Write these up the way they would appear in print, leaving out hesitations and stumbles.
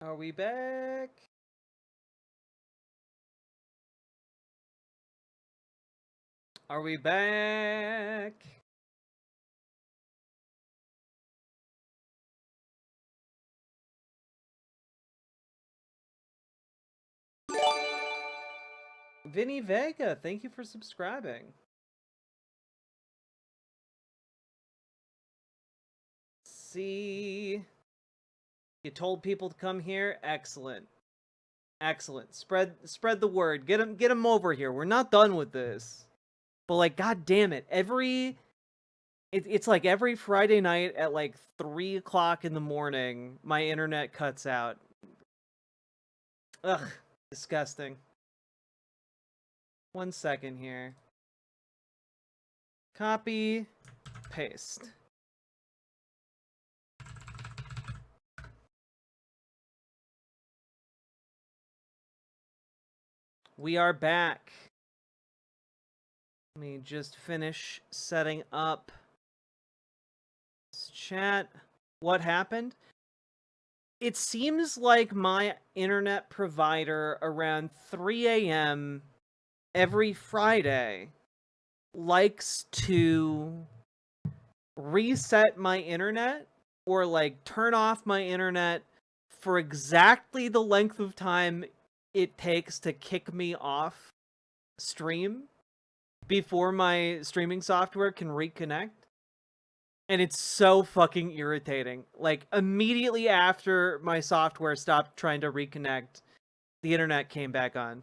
Are we back? Are we back? Vinny Vega, thank you for subscribing. See, you told people to come here. Excellent, excellent. Spread the word. Get them over here. We're not done with this. But like, god damn it, it's like every Friday night at like 3 o'clock in the morning, my internet cuts out. Ugh, disgusting. 1 second here. Copy, paste. We are back. Let me just finish setting up this chat. What happened? It seems like my internet provider around 3 a.m. every Friday likes to reset my internet or like turn off my internet for exactly the length of time it takes to kick me off stream before my streaming software can reconnect. And it's so fucking irritating. Like, immediately after my software stopped trying to reconnect, the internet came back on.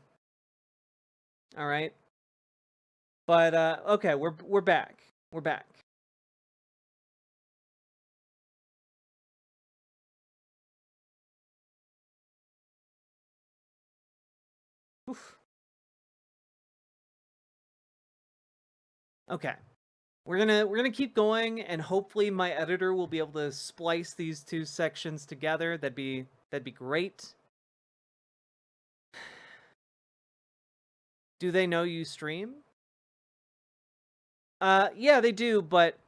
All right. But okay, we're back. We're back. Oof. Okay. We're gonna keep going, and hopefully my editor will be able to splice these two sections together. That'd be great. Do they know you stream? Yeah, they do, but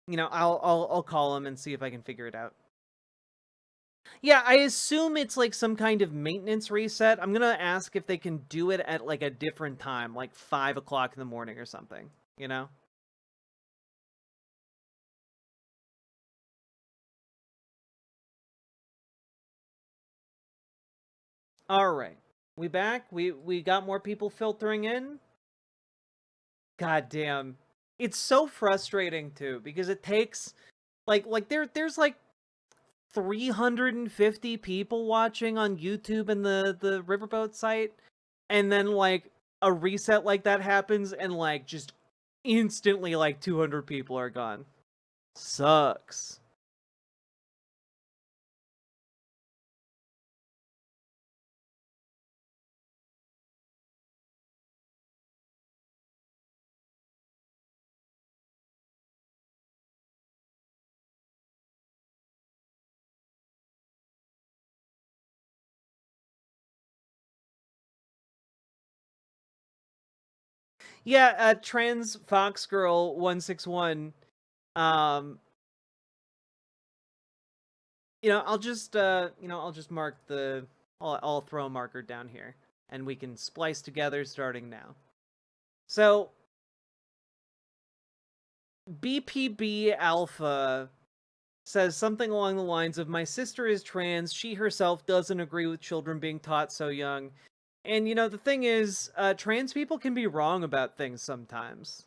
you know, I'll call them and see if I can figure it out. Yeah, I assume it's like some kind of maintenance reset. I'm gonna ask if they can do it at like a different time, like 5 o'clock in the morning or something, you know? Alright. We back? We got more people filtering in? God damn. It's so frustrating too, because it takes there's like 350 people watching on YouTube and the Riverboat site, and then like a reset like that happens and like just instantly like 200 people are gone. Sucks. Yeah, trans fox girl 161. Um I'll just I'll just mark the I'll throw a marker down here and we can splice together starting now. So BPB Alpha says something along the lines of, my sister is trans, she herself doesn't agree with children being taught so young. And the thing is, trans people can be wrong about things sometimes.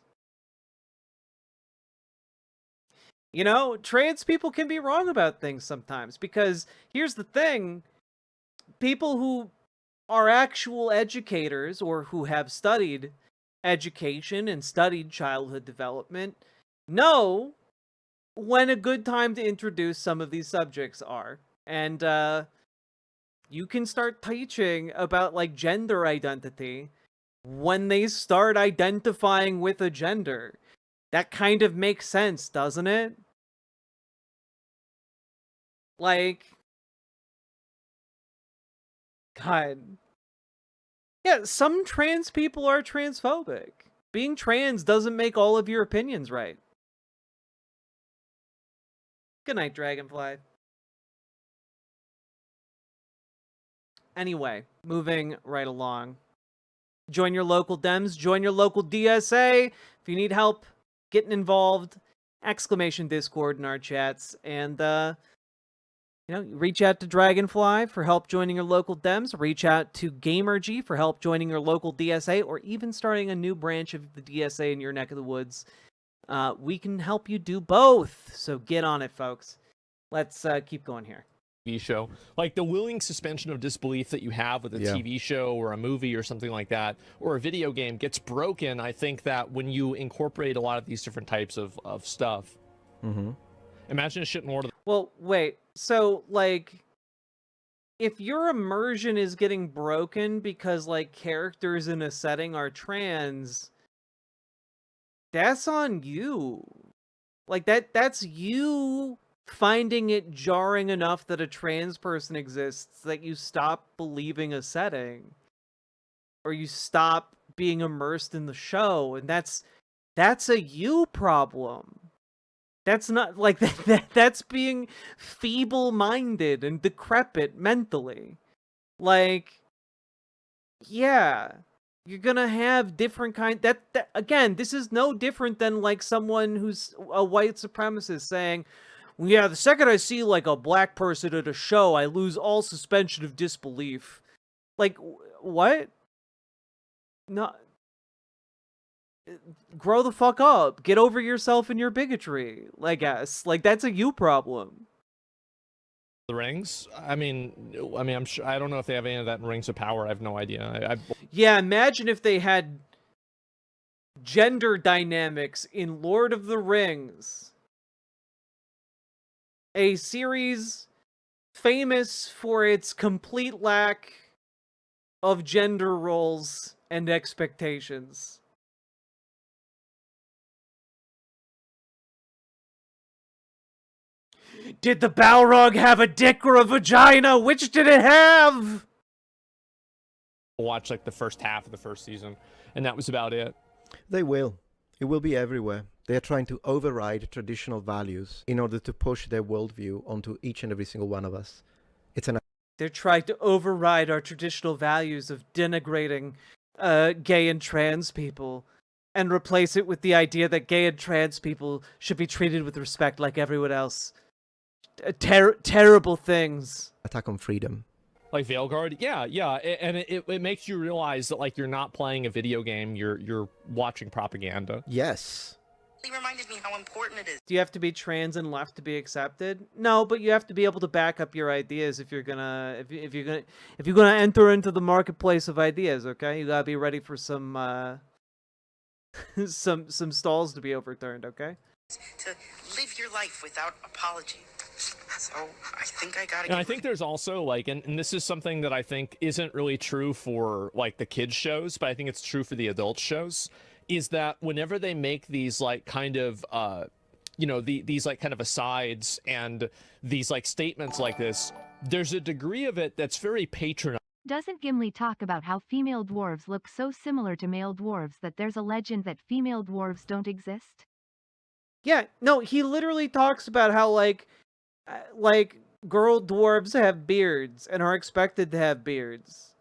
Trans people can be wrong about things sometimes, because here's the thing, people who are actual educators or who have studied education and studied childhood development know when a good time to introduce some of these subjects are. And you can start teaching about like gender identity when they start identifying with a gender. That kind of makes sense, doesn't it? Like, God. Yeah, some trans people are transphobic. Being trans doesn't make all of your opinions right. Good night, Dragonfly. Anyway, moving right along. Join your local Dems, join your local DSA. If you need help getting involved, !Discord in our chats. And, reach out to Dragonfly for help joining your local Dems. Reach out to GamerG for help joining your local DSA, or even starting a new branch of the DSA in your neck of the woods. We can help you do both. So get on it, folks. Let's keep going here. TV show, like the willing suspension of disbelief that you have with a TV show or a movie or something like that, or a video game gets broken. I think that when you incorporate a lot of these different types of stuff, imagine a shit in Lord of the... Well, wait, so like if your immersion is getting broken because like characters in a setting are trans, that's on you. Like that's you finding it jarring enough that a trans person exists that you stop believing a setting, or you stop being immersed in the show, and that's a you problem. That's not like that's being feeble-minded and decrepit mentally. Like, yeah, you're gonna have different that again, this is no different than like someone who's a white supremacist saying, well, yeah, the second I see like a black person at a show, I lose all suspension of disbelief. Like, what? No. Grow the fuck up. Get over yourself and your bigotry, I guess. Like, that's a you problem. The Rings? I mean, I'm sure, I don't know if they have any of that in Rings of Power. I have no idea. Yeah, imagine if they had gender dynamics in Lord of the Rings. A series famous for its complete lack of gender roles and expectations. Did the Balrog have a dick or a vagina? Which did it have? Watch like the first half of the first season, and that was about it. They will. It will be everywhere. They are trying to override traditional values in order to push their worldview onto each and every single one of us. They're trying to override our traditional values of denigrating gay and trans people and replace it with the idea that gay and trans people should be treated with respect like everyone else. Terrible things. Attack on freedom. Like Veilguard, yeah, and it makes you realize that like you're not playing a video game, you're watching propaganda. Yes. He reminded me how important it is. Do you have to be trans and left to be accepted? No, but you have to be able to back up your ideas if you're gonna enter into the marketplace of ideas. Okay, you gotta be ready for some some stalls to be overturned. Okay. To live your life without apology. So I think I gotta. And I think there's also like, and this is something that I think isn't really true for like the kids shows, but I think it's true for the adult shows, is that whenever they make these like kind of, these like kind of asides and these like statements like this, there's a degree of it that's very patronizing. Doesn't Gimli talk about how female dwarves look so similar to male dwarves that there's a legend that female dwarves don't exist? Yeah, no, he literally talks about how like girl dwarves have beards and are expected to have beards.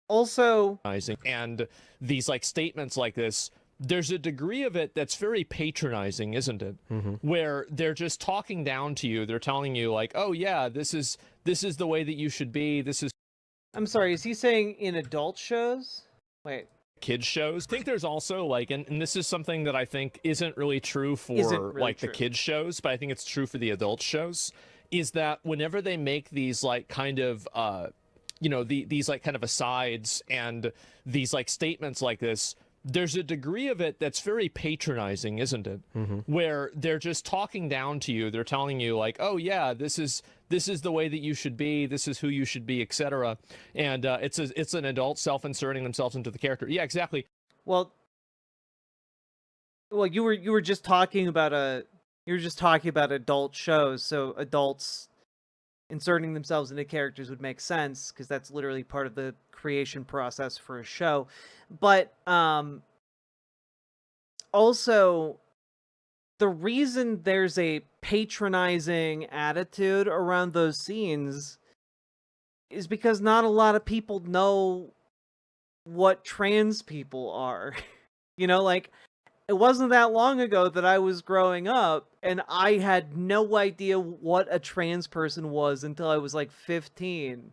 Also, and these like statements like this, there's a degree of it that's very patronizing, isn't it? Where they're just talking down to you. They're telling you like, oh yeah, this is the way that you should be. This is... I'm sorry, is he saying in adult shows? Wait. Kids shows. I think there's also like, and this is something that I think isn't really true for the kids shows, but I think it's true for the adult shows, is that whenever they make these like kind of these like kind of asides and these like statements like this, there's a degree of it that's very patronizing, isn't it? Where they're just talking down to you. They're telling you like, oh yeah, this is the way that you should be. This is who you should be, etc. And it's an adult self-inserting themselves into the character. Yeah, exactly. Well, you were just talking about adult shows, so adults inserting themselves into characters would make sense because that's literally part of the creation process for a show. But also the reason there's a patronizing attitude around those scenes is because not a lot of people know what trans people are. You know, like, it wasn't that long ago that I was growing up, and I had no idea what a trans person was until I was, like, 15.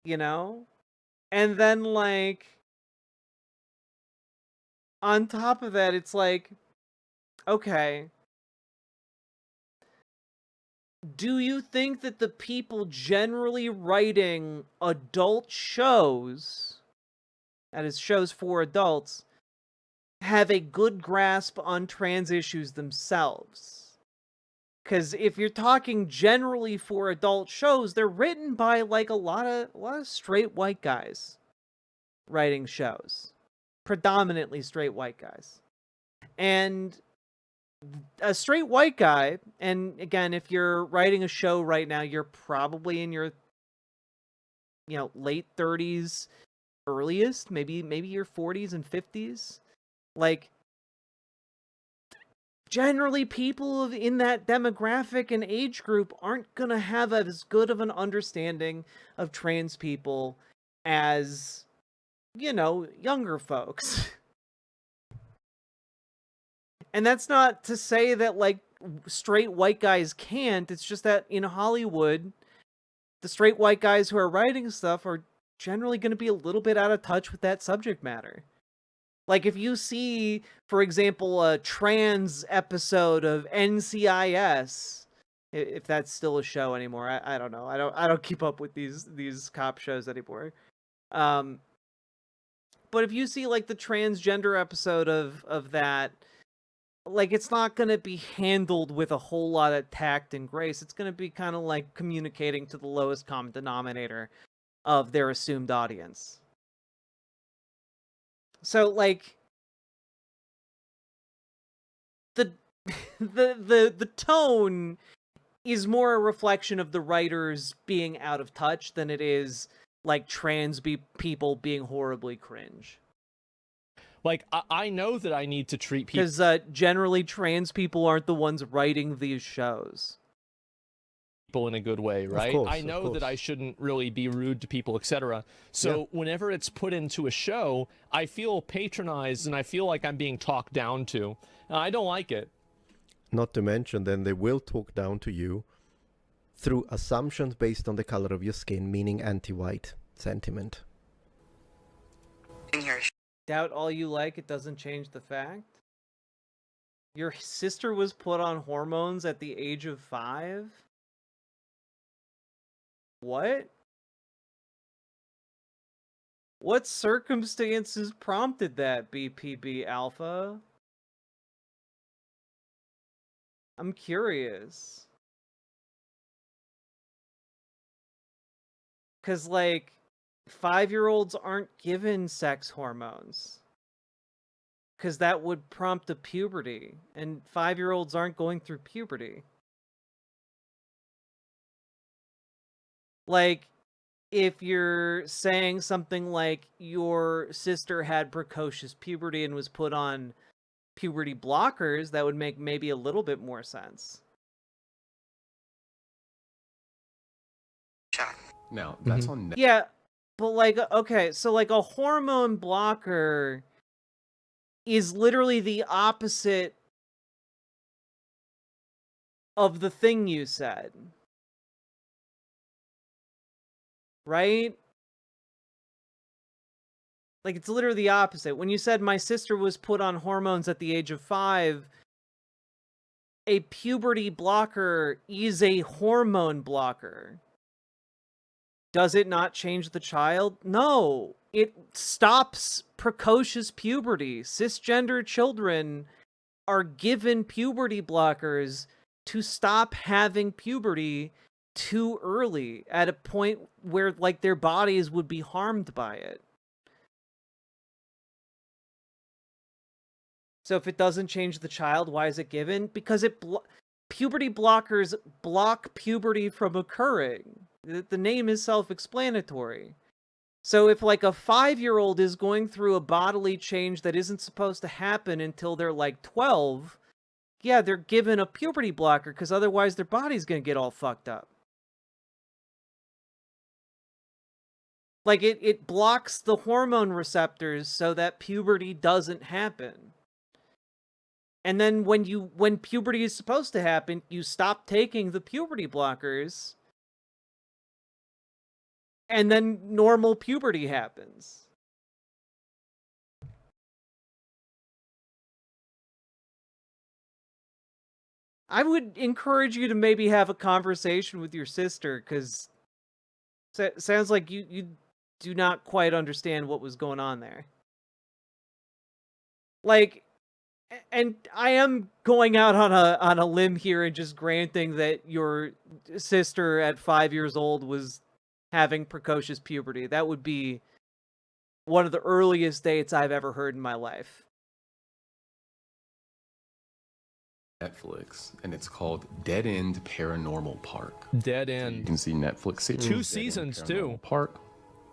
You know? And then, like, on top of that, it's like, okay, do you think that the people generally writing adult shows, that is, shows for adults, have a good grasp on trans issues themselves? Because if you're talking generally for adult shows, they're written by, like, a lot of straight white guys writing shows. Predominantly straight white guys. And a straight white guy, and again, if you're writing a show right now, you're probably in your, late 30s, earliest, maybe your 40s and 50s. Like, generally people in that demographic and age group aren't gonna have as good of an understanding of trans people as, younger folks. And that's not to say that, like, straight white guys can't. It's just that in Hollywood, the straight white guys who are writing stuff are generally going to be a little bit out of touch with that subject matter. Like, if you see, for example, a trans episode of NCIS, if that's still a show anymore, I don't know. I don't keep up with these cop shows anymore. But if you see, like, the transgender episode of that, like, it's not going to be handled with a whole lot of tact and grace. It's going to be kind of like communicating to the lowest common denominator of their assumed audience. So, like, the the tone is more a reflection of the writers being out of touch than it is, like, trans people being horribly cringe. Like, I know that I need to treat people... Because generally trans people aren't the ones writing these shows. In a good way, right? Course, I know that I shouldn't really be rude to people, etc. So whenever it's put into a show, I feel patronized and I feel like I'm being talked down to. I don't like it. Not to mention, then they will talk down to you through assumptions based on the color of your skin, meaning anti-white sentiment. Doubt all you like, it doesn't change the fact. Your sister was put on hormones at the age of 5? What? What circumstances prompted that, BPB Alpha? I'm curious. 'Cause, like, 5-year-olds aren't given sex hormones. 'Cause that would prompt a puberty, and 5-year-olds aren't going through puberty. Like, if you're saying something like your sister had precocious puberty and was put on puberty blockers, that would make maybe a little bit more sense. Now, that's on... Yeah, but, like, okay, so, like, a hormone blocker is literally the opposite of the thing you said. Right? Like, it's literally the opposite. When you said my sister was put on hormones at the age of 5, a puberty blocker is a hormone blocker. Does it not change the child? No. It stops precocious puberty. Cisgender children are given puberty blockers to stop having puberty too early at a point where, like, their bodies would be harmed by it. So if it doesn't change the child, why is it given? Because puberty blockers block puberty from occurring. The name is self-explanatory. So if, like, a 5-year-old is going through a bodily change that isn't supposed to happen until they're, like, 12, yeah, they're given a puberty blocker because otherwise their body's gonna get all fucked up. Like, it blocks the hormone receptors so that puberty doesn't happen. And then when puberty is supposed to happen, you stop taking the puberty blockers, and then normal puberty happens. I would encourage you to maybe have a conversation with your sister, because sounds like you do not quite understand what was going on there. Like, and I am going out on a limb here and just granting that your sister at 5 years old was having precocious puberty. That would be one of the earliest dates I've ever heard in my life. Netflix, and it's called Dead End Paranormal Park. Dead So End. you can see Netflix series. 2 Dead End seasons, Paranormal too. Park.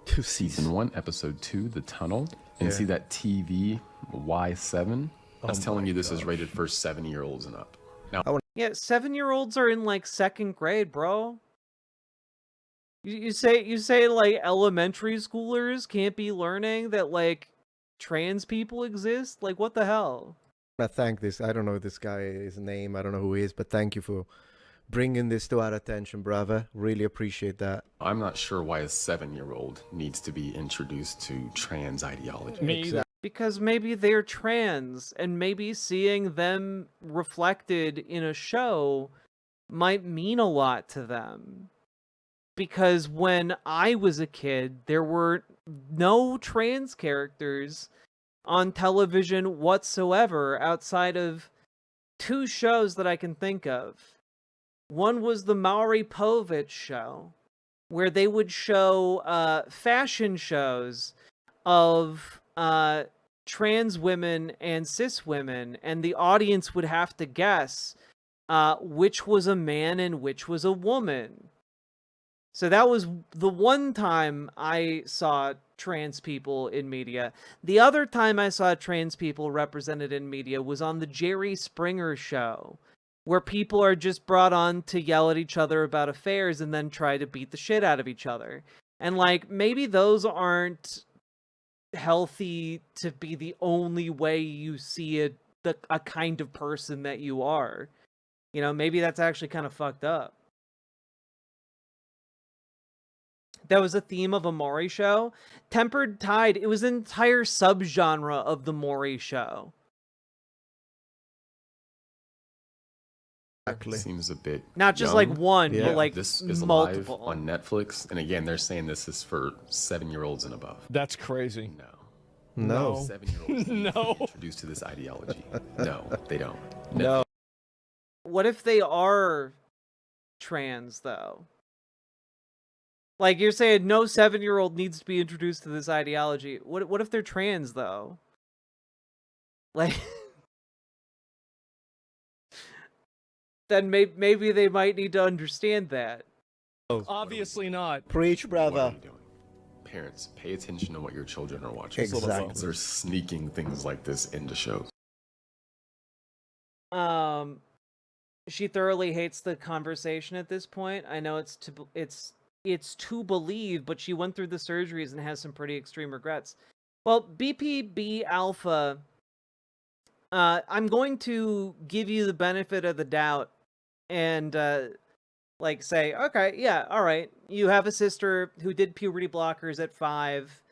2 Season seasons. 1, Episode 2, The Tunnel. And Yeah. see that TV Y7? That's Oh telling my you this is gosh. rated for 7-year-olds and up. Now, Yeah, 7-year-olds are in like 2nd grade, bro. You say like elementary schoolers can't be learning that like trans people exist? Like, what the hell? I thank this. I don't know this guy's name. I don't know who he is, but thank you for bringing this to our attention, brother. Really appreciate that. I'm not sure why a 7-year-old needs to be introduced to trans ideology. Me either. Because maybe they're trans, and maybe seeing them reflected in a show might mean a lot to them. Because when I was a kid, there were no trans characters on television whatsoever outside of 2 shows that I can think of. One was the Maury Povich show, where they would show fashion shows of trans women and cis women, and the audience would have to guess which was a man and which was a woman. So that was the one time I saw trans people in media. The other time I saw trans people represented in media was on the Jerry Springer show, where people are just brought on to yell at each other about affairs and then try to beat the shit out of each other. And like, maybe those aren't healthy to be the only way you see a kind of person that you are. You know, maybe that's actually kind of fucked up. That was a theme of a Maury show. Tempered Tide, it was an entire subgenre of the Maury show. Exactly. Seems a bit Not just young. like one, Yeah. but like This is multiple. live on Netflix, and again, they're saying this is for 7-year-olds and above. That's crazy. No. No. 7-year-olds No. no. Introduced to this ideology. No, they don't. No. What if they are trans, though? Like, you're saying no 7-year-old needs to be introduced to this ideology. What if they're trans, though? Like, then maybe they might need to understand that. Obviously not. Preach, What brother. are you doing? Parents, pay attention to what your children are watching. Exactly. They're sneaking things like this into shows. She thoroughly hates the conversation at this point. I know it's to believe, but she went through the surgeries and has some pretty extreme regrets. Well, BPB Alpha, I'm going to give you the benefit of the doubt and like say, okay, yeah, all right, you have a sister who did puberty blockers at 5,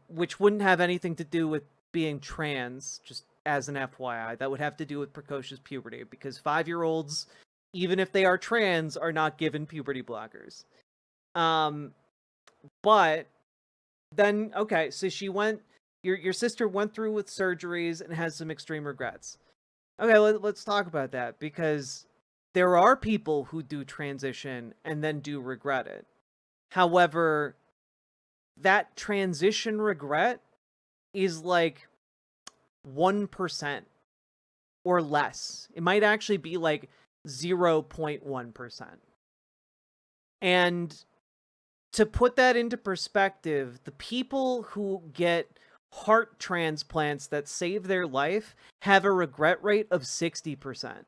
which wouldn't have anything to do with being trans, just as an FYI. That would have to do with precocious puberty, because 5-year-olds, even if they are trans, are not given puberty blockers. But then, okay, so she went, your sister went through with surgeries and has some extreme regrets. Okay, let's talk about that, because there are people who do transition and then do regret it. However, that transition regret is like 1% or less. It might actually be like 0.1%. And to put that into perspective, the people who get heart transplants that save their life have a regret rate of 60%.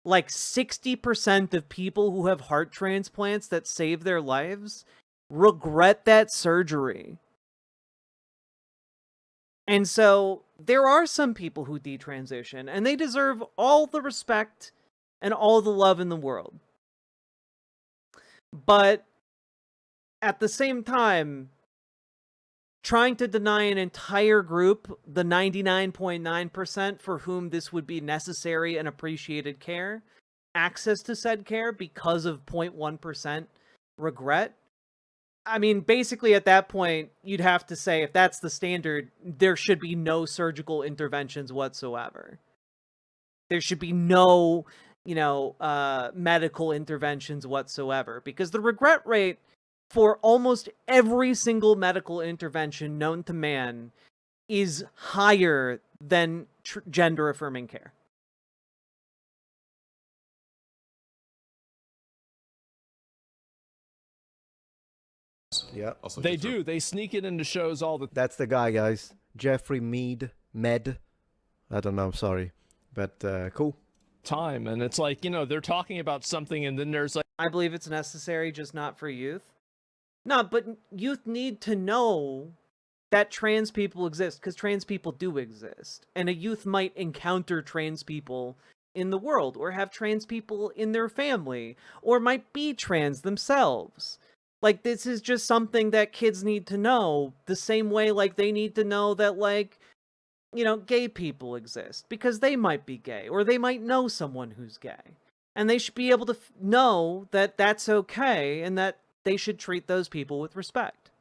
Like 60% of people who have heart transplants that save their lives regret that surgery. And so there are some people who detransition, and they deserve all the respect and all the love in the world. But at the same time, trying to deny an entire group, the 99.9% for whom this would be necessary and appreciated care, access to said care because of 0.1% regret. I mean, basically at that point, you'd have to say, if that's the standard, there should be no surgical interventions whatsoever. There should be no, medical interventions whatsoever, because the regret rate for almost every single medical intervention known to man is higher than gender-affirming care. Yeah. Also, They do. They sneak it into shows all the time. That's the guy, guys. Jeffrey Med. I don't know, sorry. But cool. Time. And it's like, they're talking about something and then there's like... I believe it's necessary, just not for youth. No, but youth need to know that trans people exist, because trans people do exist. And a youth might encounter trans people in the world, or have trans people in their family, or might be trans themselves. Like, this is just something that kids need to know, the same way, like, they need to know that, like, gay people exist, because they might be gay, or they might know someone who's gay. And they should be able to know that that's okay, and that they should treat those people with respect.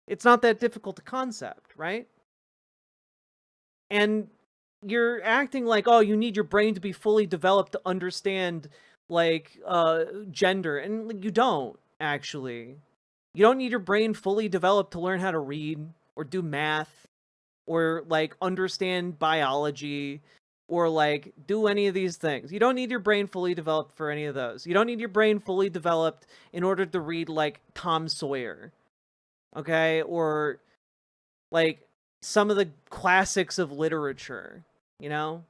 It's not that difficult a concept, right? And you're acting like, oh, you need your brain to be fully developed to understand, like, gender. And you don't, actually. You don't need your brain fully developed to learn how to read, or do math, or, like, understand biology, or, like, do any of these things. You don't need your brain fully developed for any of those. You don't need your brain fully developed in order to read, like, Tom Sawyer. Okay? Or, like, some of the classics of literature, You don't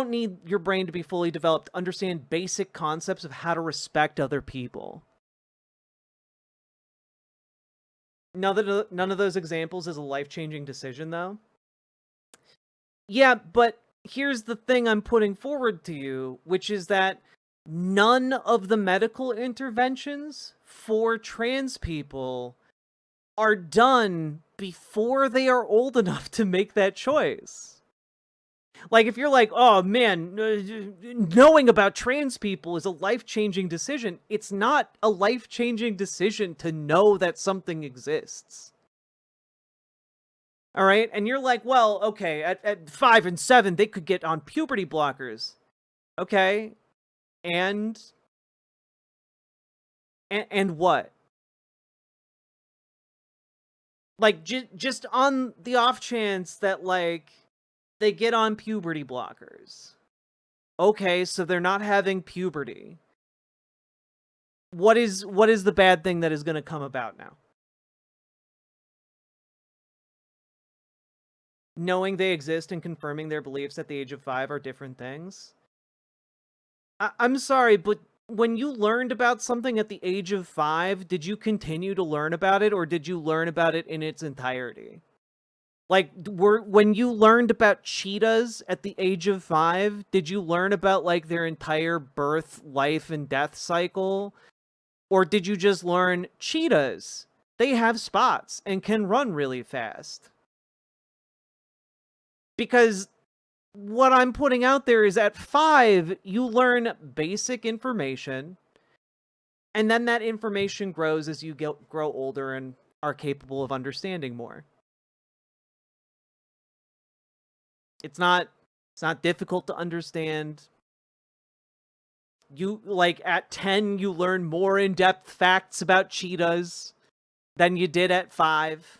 need your brain to be fully developed to understand basic concepts of how to respect other people. None of those examples is a life-changing decision, though. Yeah, but here's the thing I'm putting forward to you, which is that none of the medical interventions for trans people are done before they are old enough to make that choice. Like, if you're like, oh man, knowing about trans people is a life-changing decision, it's not a life-changing decision to know that something exists. All right? And you're like, well, okay, at 5 and 7, they could get on puberty blockers. Okay. And what? Like, just on the off chance that, like, they get on puberty blockers. Okay, so they're not having puberty. What is the bad thing that is going to come about now? Knowing they exist and confirming their beliefs at the age of 5 are different things. I'm sorry, but when you learned about something at the age of 5, did you continue to learn about it, or did you learn about it in its entirety? Like, when you learned about cheetahs at the age of 5, did you learn about, like, their entire birth, life, and death cycle? Or did you just learn cheetahs? They have spots and can run really fast. Because what I'm putting out there is at 5, you learn basic information, and then that information grows as you grow older and are capable of understanding more. It's not difficult to understand. You, like, at 10, you learn more in-depth facts about cheetahs than you did at 5.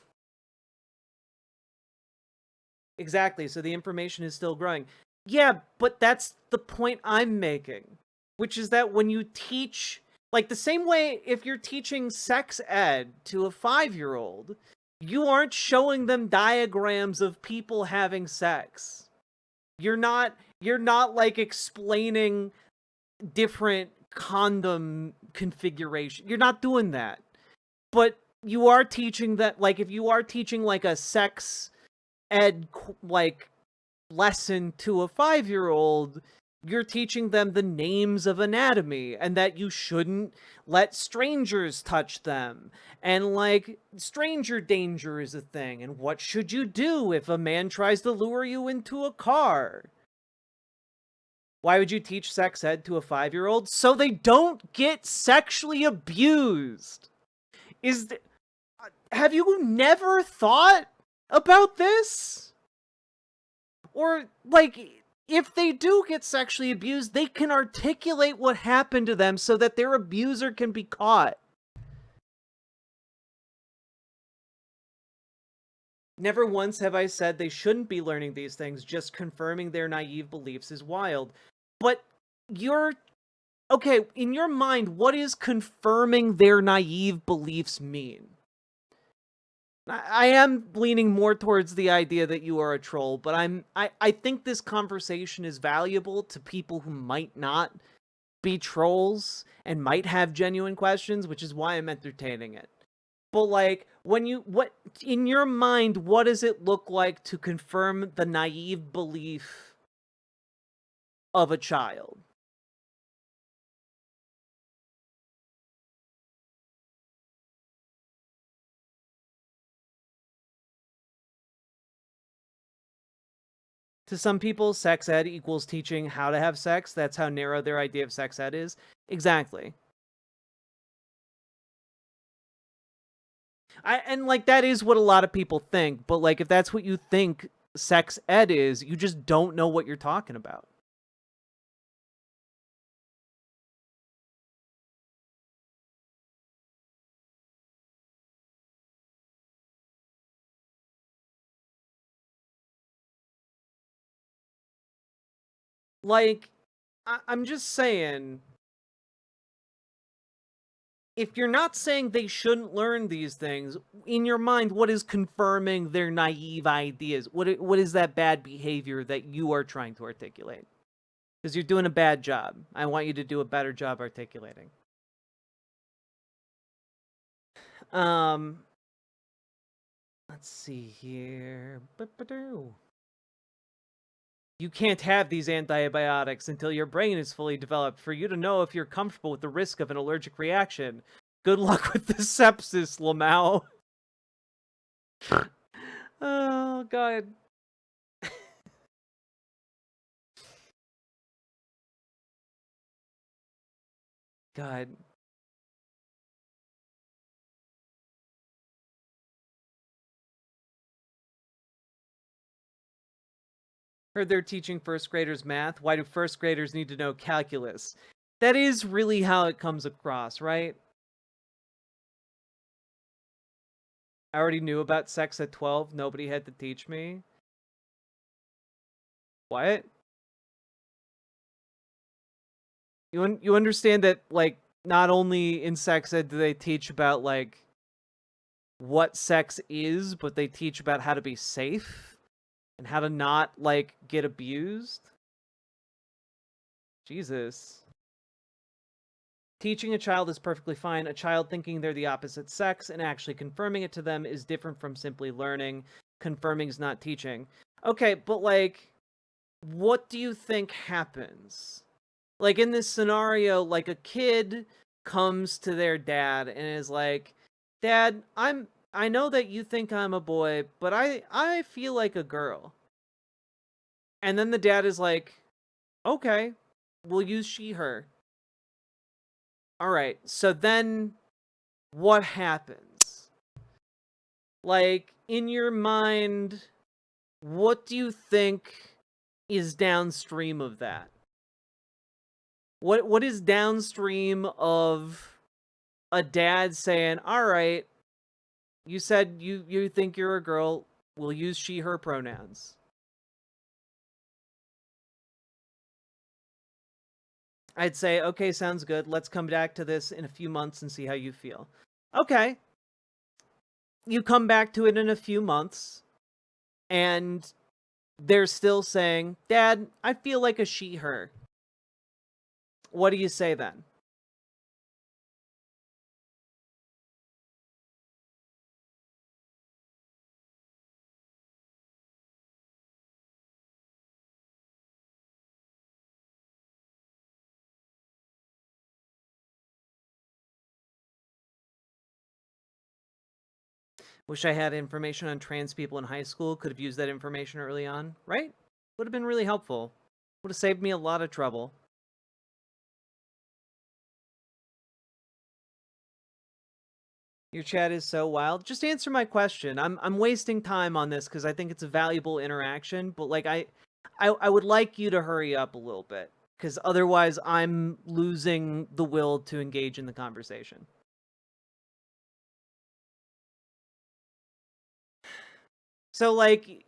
Exactly, so the information is still growing. Yeah, but that's the point I'm making, which is that when you teach Like, the same way if you're teaching sex ed to a 5-year-old, you aren't showing them diagrams of people having sex. You're not like explaining different condom configuration. You're not doing that. But you are teaching that, like, if you are teaching like a sex ed like lesson to a 5-year-old, you're teaching them the names of anatomy and that you shouldn't let strangers touch them, and like stranger danger is a thing, and what should you do if a man tries to lure you into a car. Why would you teach sex ed to a 5-year-old? So they don't get sexually abused. Have you never thought about this? Or, like, if they do get sexually abused, they can articulate what happened to them so that their abuser can be caught. Never once have I said they shouldn't be learning these things, just confirming their naive beliefs is wild. But okay, in your mind, what does confirming their naive beliefs mean? I am leaning more towards the idea that you are a troll, but I think this conversation is valuable to people who might not be trolls and might have genuine questions, which is why I'm entertaining it. But like, what in your mind, what does it look like to confirm the naive belief of a child? To some people, sex ed equals teaching how to have sex. That's how narrow their idea of sex ed is. Exactly. And like, that is what a lot of people think, but like, if that's what you think sex ed is, you just don't know what you're talking about. Like, I'm just saying, if you're not saying they shouldn't learn these things, in your mind, what is confirming their naive ideas? What is that bad behavior that you are trying to articulate? Because you're doing a bad job. I want you to do a better job articulating. Let's see here. You can't have these antibiotics until your brain is fully developed for you to know if you're comfortable with the risk of an allergic reaction. Good luck with the sepsis, Lamau. Oh, God. God. Heard they're teaching first graders math. Why do first graders need to know calculus? That is really how it comes across, right? I already knew about sex at 12. Nobody had to teach me. What? You understand that, like, not only in sex ed do they teach about, like, what sex is, but they teach about how to be safe and how to not, like, get abused? Jesus. Teaching a child is perfectly fine. A child thinking they're the opposite sex and actually confirming it to them is different from simply learning. Confirming is not teaching. Okay, but, like, what do you think happens? Like, in this scenario, like, a kid comes to their dad and is like, Dad, I know that you think I'm a boy, but I feel like a girl. And then the dad is like, okay, we'll use she, her. All right, so then what happens? Like, in your mind, what do you think is downstream of that? What is downstream of a dad saying, all right, you said you think you're a girl, we'll use she, her pronouns? I'd say, okay, sounds good. Let's come back to this in a few months and see how you feel. Okay. You come back to it in a few months, and they're still saying, Dad, I feel like a she, her. What do you say then? Wish I had information on trans people in high school. Could have used that information early on, right? Would have been really helpful. Would have saved me a lot of trouble. Your chat is so wild. Just answer my question. I'm wasting time on this because I think it's a valuable interaction, but like I would like you to hurry up a little bit because otherwise I'm losing the will to engage in the conversation. So like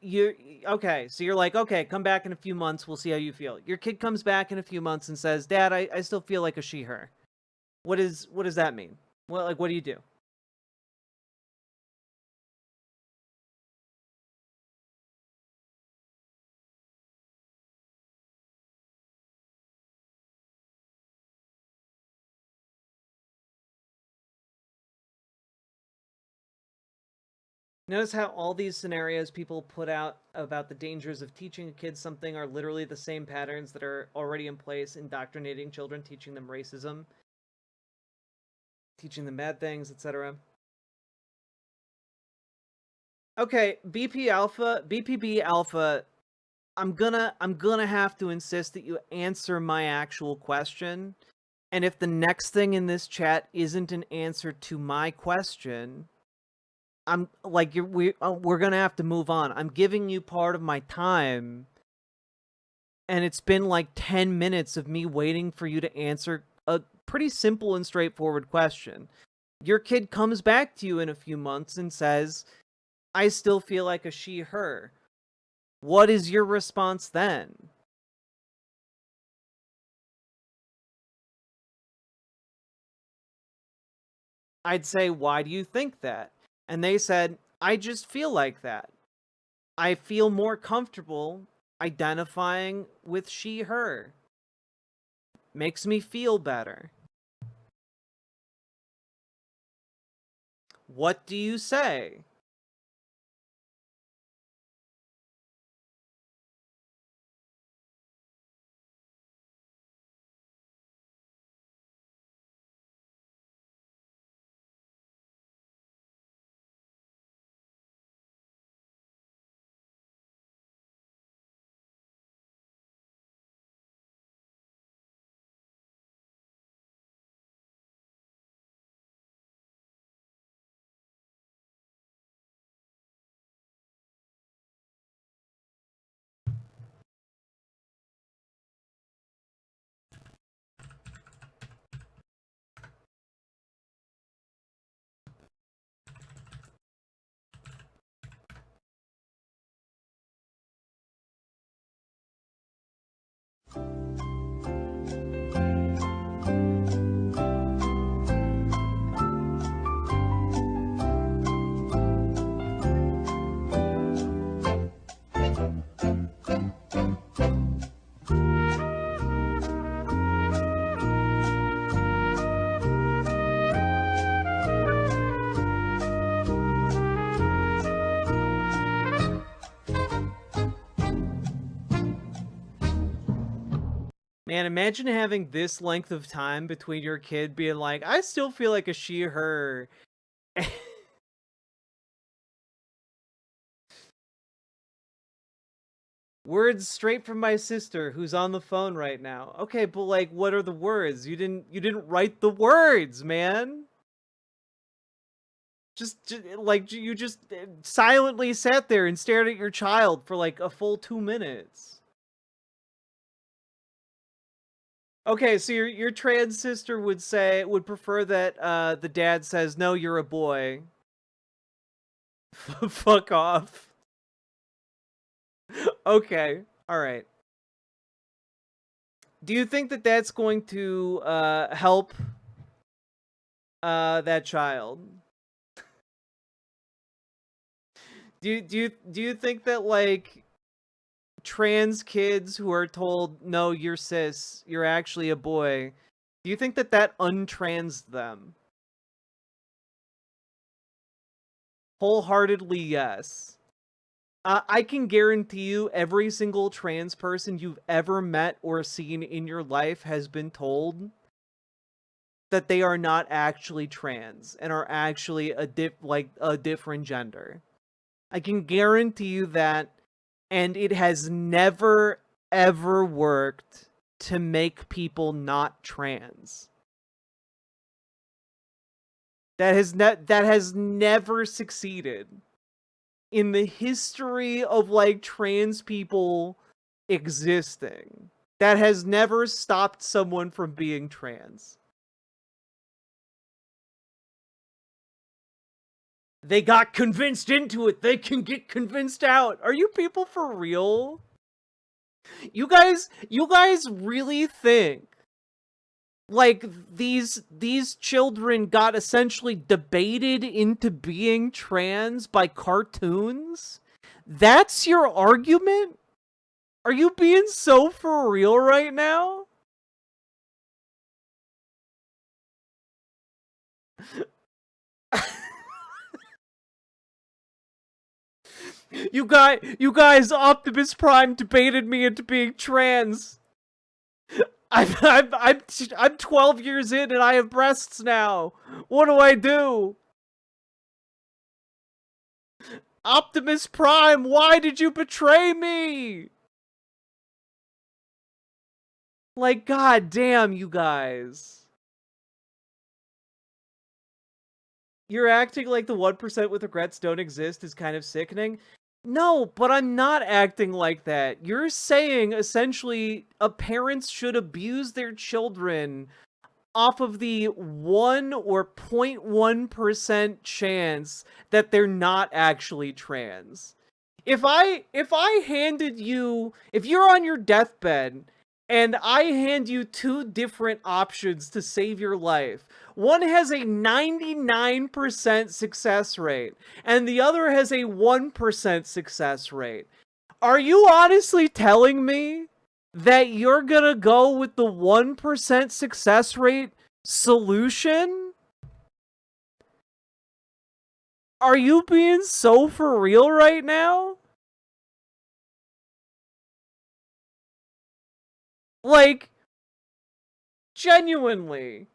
okay, so you're like, okay, come back in a few months, we'll see how you feel. Your kid comes back in a few months and says, Dad, I still feel like a she her. What does that mean? Well, like what do you do? Notice how all these scenarios people put out about the dangers of teaching a kid something are literally the same patterns that are already in place, indoctrinating children, teaching them racism, teaching them bad things, etc. Okay, BPB Alpha, I'm gonna have to insist that you answer my actual question. And if the next thing in this chat isn't an answer to my question, I'm like we're gonna have to move on. I'm giving you part of my time, and it's been like 10 minutes of me waiting for you to answer a pretty simple and straightforward question. Your kid comes back to you in a few months and says, I still feel like a she, her. What is your response then? I'd say, why do you think that? And they said, I just feel like that. I feel more comfortable identifying with she, her. Makes me feel better. What do you say? Man, imagine having this length of time between your kid being like, I still feel like a she, her. Words straight from my sister who's on the phone right now. Okay, but like what are the words? You didn't write the words, man. Just like you just silently sat there and stared at your child for like a full 2 minutes. Okay, so your trans sister would prefer that the dad says, "No, you're a boy." Fuck off. Okay. All right. Do you think that that's going to help that child? Do you think that, like, trans kids who are told, no, you're cis, you're actually a boy, do you think that that untrans them? Wholeheartedly, yes. I can guarantee you every single trans person you've ever met or seen in your life has been told that they are not actually trans and are actually a different gender. I can guarantee you that, and it has never ever worked to make people not trans. That has never succeeded in the history of, like, trans people existing. That has never stopped someone from being trans. They got convinced into it. They can get convinced out. Are you people for real? You guys really think, like, these children got essentially debated into being trans by cartoons? That's your argument? Are you being so for real right now? You guys, Optimus Prime debated me into being trans. I'm 12 years in and I have breasts now. What do I do? Optimus Prime, why did you betray me? Like, god damn, you guys. You're acting like the 1% with regrets don't exist is kind of sickening. No, but I'm not acting like that. You're saying, essentially, parents should abuse their children off of the 1 or 0.1% chance that they're not actually trans. If I handed you, if you're on your deathbed and I hand you 2 different options to save your life, one has a 99% success rate and the other has a 1% success rate, are you honestly telling me that you're gonna go with the 1% success rate solution? Are you being so for real right now? Like, genuinely.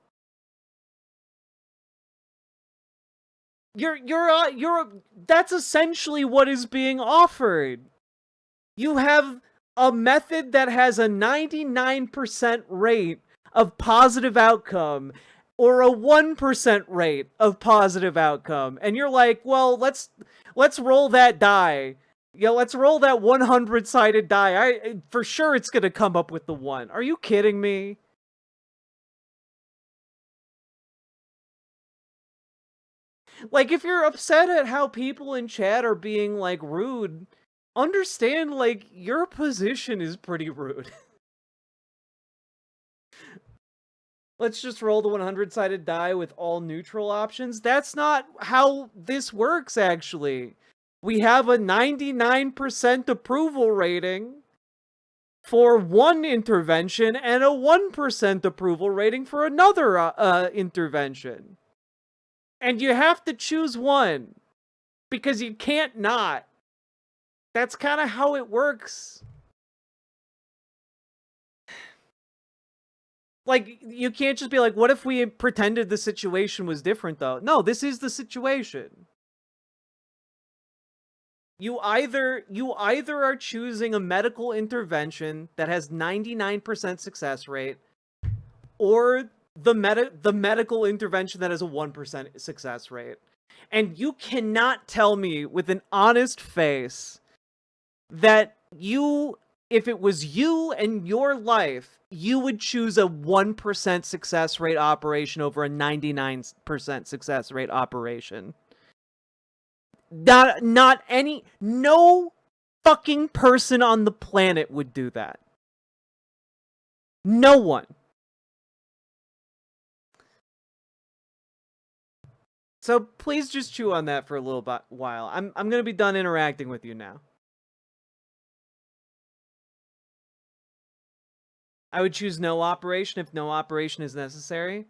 That's essentially what is being offered. You have a method that has a 99% rate of positive outcome or a 1% rate of positive outcome, and you're like, well, let's roll that die. Yeah, let's roll that 100-sided die. For sure it's gonna come up with the 1. Are you kidding me? Like, if you're upset at how people in chat are being, like, rude, understand, like, your position is pretty rude. Let's just roll the 100-sided die with all neutral options. That's not how this works, actually. We have a 99% approval rating for one intervention and a 1% approval rating for another intervention. And you have to choose one, because you can't not. That's kind of how it works. Like, you can't just be like, what if we pretended the situation was different, though? No, this is the situation. You either are choosing a medical intervention that has 99% success rate, or the medical intervention that has a 1% success rate. And you cannot tell me with an honest face that if it was you and your life, you would choose a 1% success rate operation over a 99% success rate operation. No fucking person on the planet would do that. No one. So please just chew on that for a little while. I'm going to be done interacting with you now. I would choose no operation if no operation is necessary.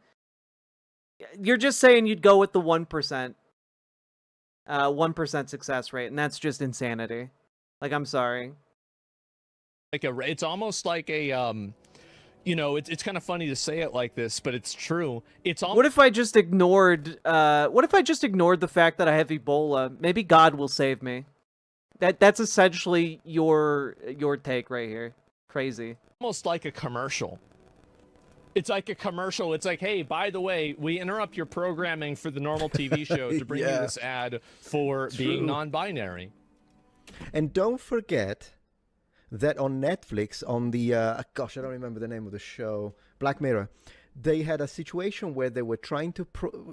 You're just saying you'd go with the 1%. 1% success rate, and that's just insanity. Like, I'm sorry. Like it's almost like a it's kind of funny to say it like this, but it's true. It's almost... What if I just ignored the fact that I have Ebola? Maybe God will save me. That's essentially your take right here. Crazy. Almost like a commercial. It's like a commercial. It's like, hey, by the way, we interrupt your programming for the normal TV show to bring you this ad for being non-binary. And don't forget that on Netflix, on the gosh, I don't remember the name of the show, Black Mirror, they had a situation where they were trying to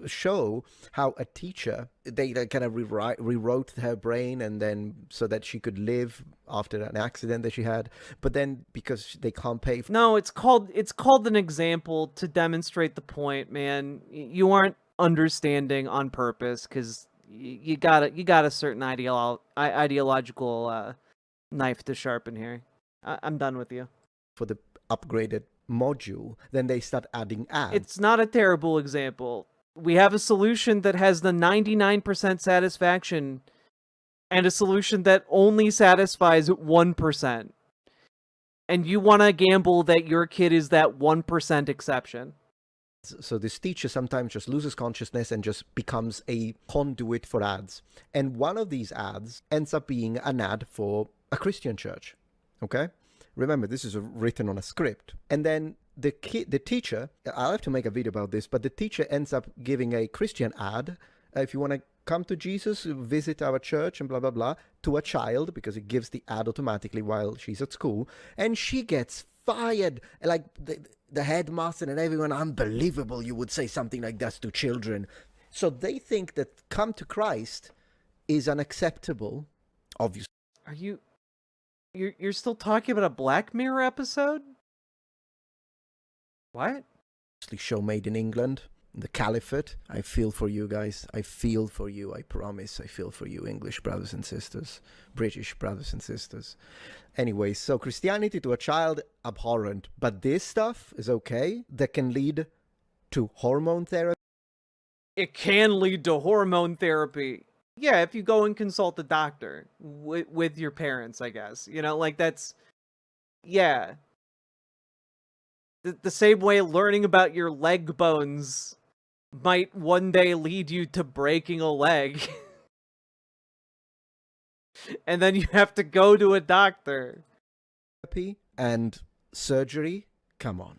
show how a teacher, they kind of rewrote her brain, and then so that she could live after an accident that she had, but then because they can't pay no, it's called an example to demonstrate the point, man. You aren't understanding on purpose, because you got a certain ideological knife to sharpen here. I'm done with you. For the upgraded module, then they start adding ads. It's not a terrible example. We have a solution that has the 99% satisfaction and a solution that only satisfies 1%. And you want to gamble that your kid is that 1% exception. So this teacher sometimes just loses consciousness and just becomes a conduit for ads. And one of these ads ends up being an ad for a Christian church. Okay? Remember, this is written on a script. And then the teacher, I'll have to make a video about this, but the teacher ends up giving a Christian ad. If you want to come to Jesus, visit our church and blah, blah, blah, to a child, because it gives the ad automatically while she's at school. And she gets fired. Like the headmaster and everyone, unbelievable you would say something like that to children. So they think that come to Christ is unacceptable, obviously. Are you... You're still talking about a Black Mirror episode? What? Show made in England, the Caliphate. I feel for you guys. I feel for you. I promise. I feel for you, English brothers and sisters, British brothers and sisters. Anyway, so Christianity to a child, abhorrent. But this stuff is okay. That can lead to hormone therapy. It can lead to hormone therapy. Yeah, if you go and consult a doctor with your parents, I guess. You know, like that's... Yeah. The same way learning about your leg bones might one day lead you to breaking a leg. And then you have to go to a doctor. And surgery, come on.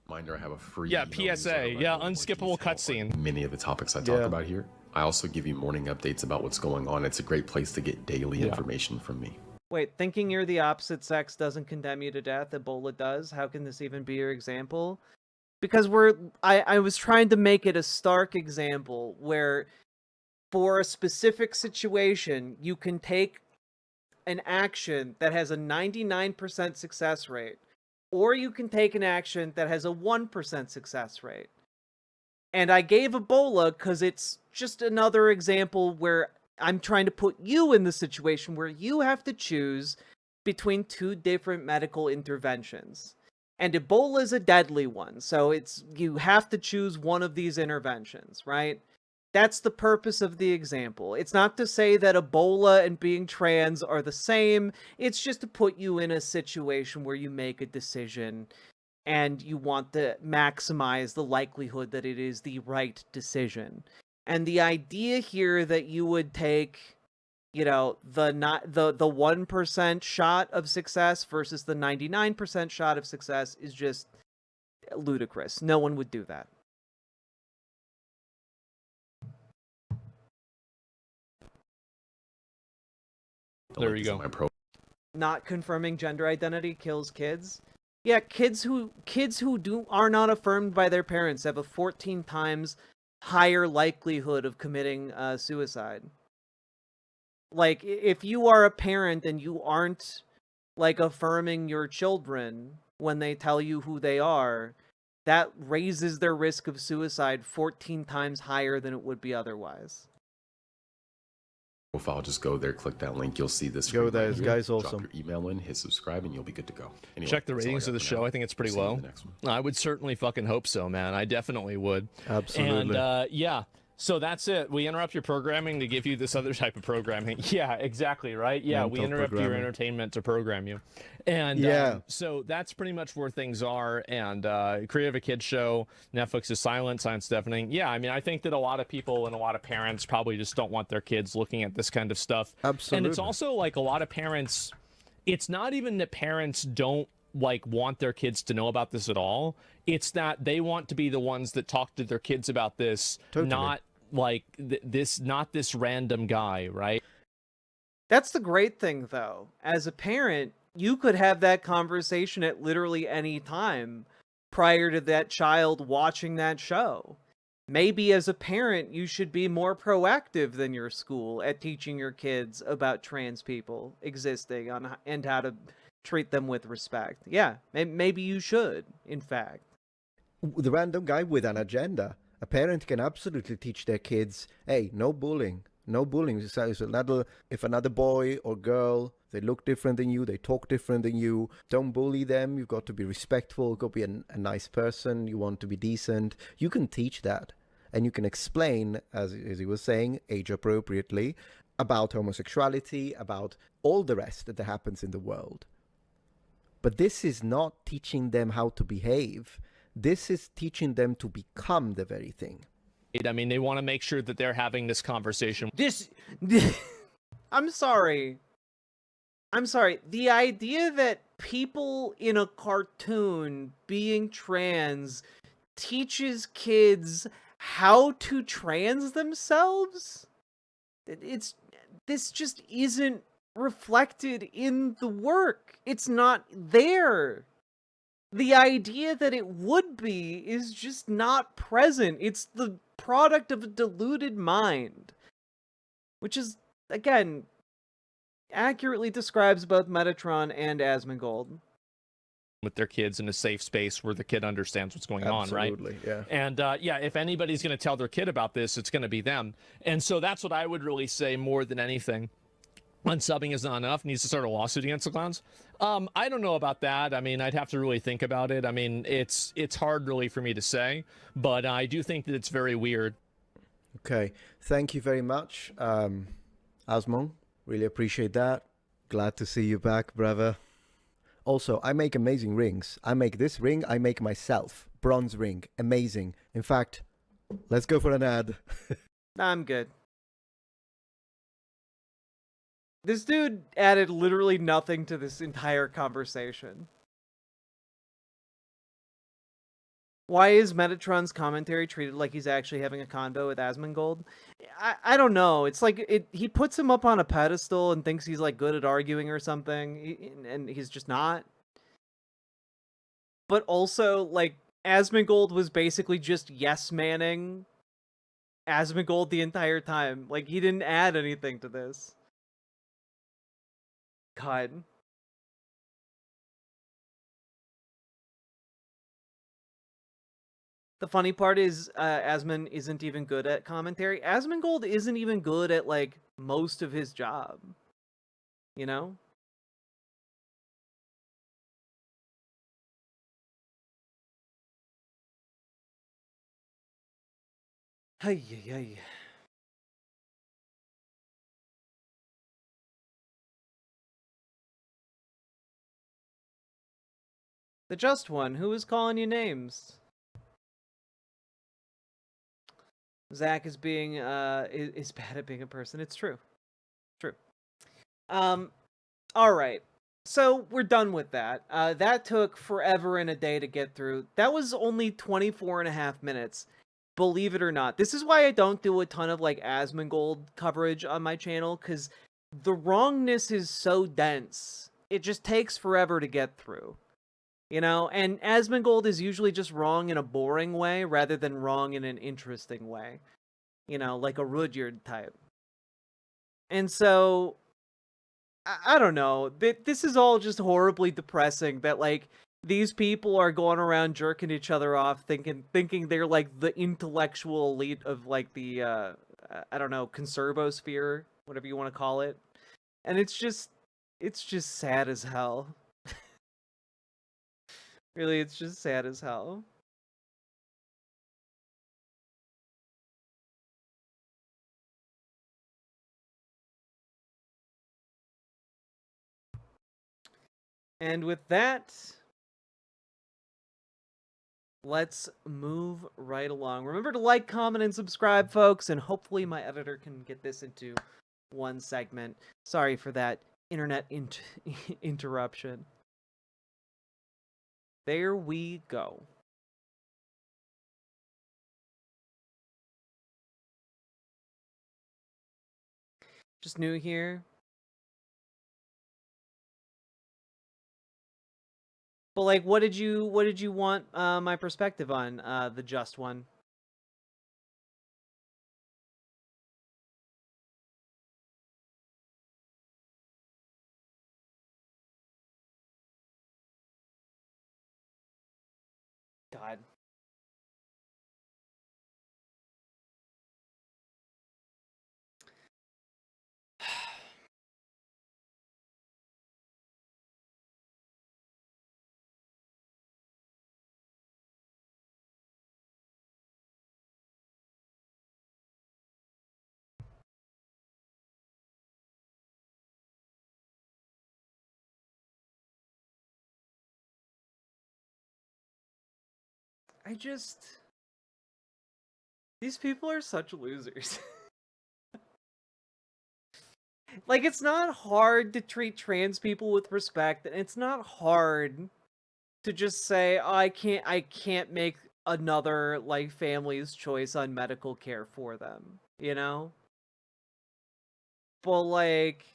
Reminder, I have a free PSA, unskippable cutscene. Many of the topics I talk about here. I also give you morning updates about what's going on. It's a great place to get daily information from me. Wait, thinking you're the opposite sex doesn't condemn you to death. Ebola does. How can this even be your example? Because I was trying to make it a stark example where for a specific situation, you can take an action that has a 99% success rate, or you can take an action that has a 1% success rate. And I gave Ebola because it's just another example where I'm trying to put you in the situation where you have to choose between two different medical interventions. And Ebola is a deadly one, so you have to choose one of these interventions, right? That's the purpose of the example. It's not to say that Ebola and being trans are the same. It's just to put you in a situation where you make a decision and you want to maximize the likelihood that it is the right decision. And the idea here that you would take, you know, the 1% shot of success versus the 99% shot of success is just ludicrous. No one would do that. There you go. Not confirming gender identity kills kids. Yeah, kids who are not affirmed by their parents have a 14 times higher likelihood of committing suicide. Like, if you are a parent and you aren't like affirming your children, when they tell you who they are, that raises their risk of suicide 14 times higher than it would be otherwise. Profile, just go there, click that link. You'll see this. Go there, right here. guys. Awesome. Drop your email in, hit subscribe, and you'll be good to go. Anyway, check the that's all I ratings got of the for show. now. I think it's pretty See you in low. the next one. I would certainly fucking hope so, man. I definitely would. Absolutely. And yeah, so that's it. We interrupt your programming to give you this other type of programming. Yeah, exactly, right? Yeah, we Mental interrupt your programming. entertainment to program you. And Yeah. so that's pretty much where things are. And Creative a Kid Show, Netflix is silent, science deafening. Yeah, I mean, I think that a lot of people and a lot of parents probably just don't want their kids looking at this kind of stuff. Absolutely. And it's also like a lot of parents, it's not even that parents don't like want their kids to know about this at all. It's that they want to be the ones that talk to their kids about this, Totally. not like not this random guy, right? That's the great thing, though. As a parent, you could have that conversation at literally any time prior to that child watching that show. Maybe as a parent, you should be more proactive than your school at teaching your kids about trans people existing and how to treat them with respect. Yeah, maybe you should, in fact. The random guy with an agenda. A parent can absolutely teach their kids, hey, no bullying. No bullying. So if another boy or girl, they look different than you, they talk different than you, don't bully them. You've got to be respectful, you've got to be a nice person, you want to be decent. You can teach that. And you can explain, as he was saying, age appropriately, about homosexuality, about all the rest that happens in the world. But this is not teaching them how to behave. This is teaching them to become the very thing. I mean, they want to make sure that they're having this conversation. I'm sorry. The idea that people in a cartoon being trans teaches kids how to trans themselves? This just isn't reflected in the work. It's not there. The idea that it would be is just not present. It's the product of a deluded mind. Which is, again, accurately describes both Metatron and Asmongold. With their kids in a safe space where the kid understands what's going on, right? Absolutely, yeah. And yeah, if anybody's going to tell their kid about this, it's going to be them. And so that's what I would really say more than anything. Unsubbing is not enough, needs to start a lawsuit against the clowns. I don't know about that. I mean, I'd have to really think about it. I mean, it's hard really for me to say, but I do think that it's very weird. Okay, thank you very much, Asmon. Really appreciate that. Glad to see you back, brother. Also, I make amazing rings. I make this ring, I make myself. Bronze ring, amazing. In fact, let's go for an ad. I'm good. This dude added literally nothing to this entire conversation. Why is Metatron's commentary treated like he's actually having a convo with Asmongold? I don't know. It's like he puts him up on a pedestal and thinks he's like good at arguing or something, and he's just not. But also, like, Asmongold was basically just yes-manning Asmongold the entire time. Like, he didn't add anything to this. God. The funny part is, Asmon isn't even good at commentary. Asmongold isn't even good at, like, most of his job. You know? Hey, hey. The Just One, who is calling you names? Zach is being is bad at being a person. It's true. True. Alright. So we're done with that. That took forever and a day to get through. That was only 24.5 minutes. Believe it or not. This is why I don't do a ton of like Asmongold coverage on my channel, because the wrongness is so dense. It just takes forever to get through. You know, and Asmongold is usually just wrong in a boring way rather than wrong in an interesting way. You know, like a Rudyard type. And so, I don't know. This is all just horribly depressing that, like, these people are going around jerking each other off, thinking they're like the intellectual elite of like the I don't know, conservosphere, whatever you want to call it. And it's just sad as hell. Really, it's just sad as hell. And with that, let's move right along. Remember to like, comment, and subscribe, folks, and hopefully my editor can get this into one segment. Sorry for that internet interruption. There we go. Just new here. But like, what did you want my perspective on the Just one? God. These people are such losers. Like, it's not hard to treat trans people with respect, and it's not hard to just say, oh, I can't make another, like, family's choice on medical care for them, you know? But, like,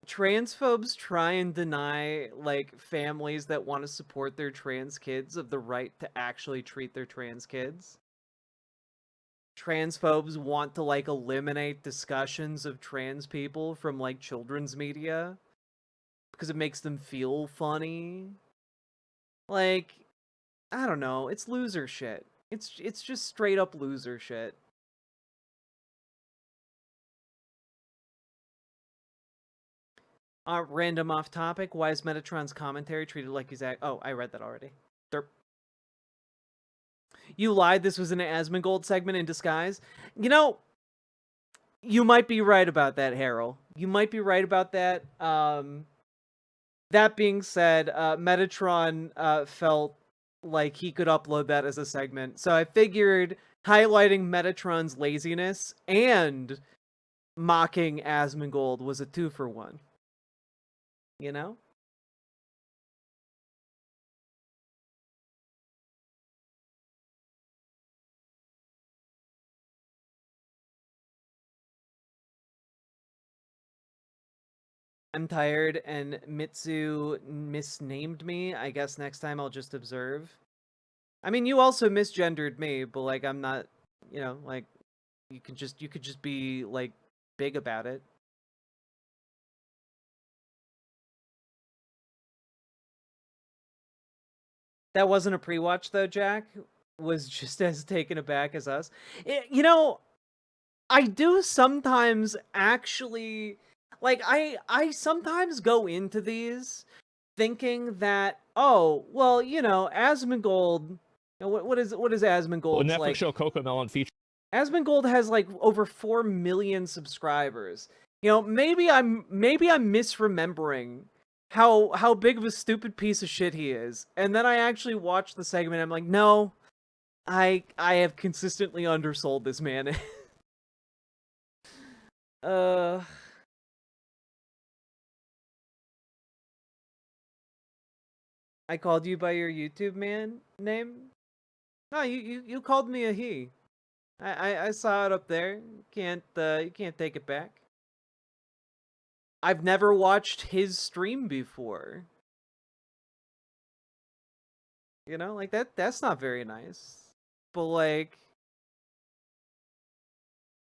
transphobes try and deny, like, families that want to support their trans kids of the right to actually treat their trans kids. Transphobes want to, like, eliminate discussions of trans people from, like, children's media because it makes them feel funny. Like, I don't know, it's loser shit. It's just straight up loser shit. Random off topic. Why is Metatron's commentary treated like he's Oh, I read that already. Derp. You lied. This was an Asmongold segment in disguise. You know, you might be right about that, Harold. You might be right about that. That being said, Metatron felt like he could upload that as a segment, so I figured highlighting Metatron's laziness and mocking Asmongold was a 2-for-1. You know? I'm tired and Mitsu misnamed me. I guess next time I'll just observe. I mean, you also misgendered me, but like I'm not, you know, like you could just be like big about it. That wasn't a pre-watch though, Jack. Was just as taken aback as us. You know, I do sometimes actually like I sometimes go into these thinking that, oh, well, you know, Asmongold, what is Well, Asmongold's Netflix like? show Cocomelon feature. Asmongold has like over 4 million subscribers. You know, maybe I'm misremembering how big of a stupid piece of shit he is. And then I actually watched the segment and I'm like, no, I have consistently undersold this man. uh I called you by your YouTube name? No, you called me a he. I saw it up there. You can't take it back. I've never watched his stream before. You know, like that's not very nice. But like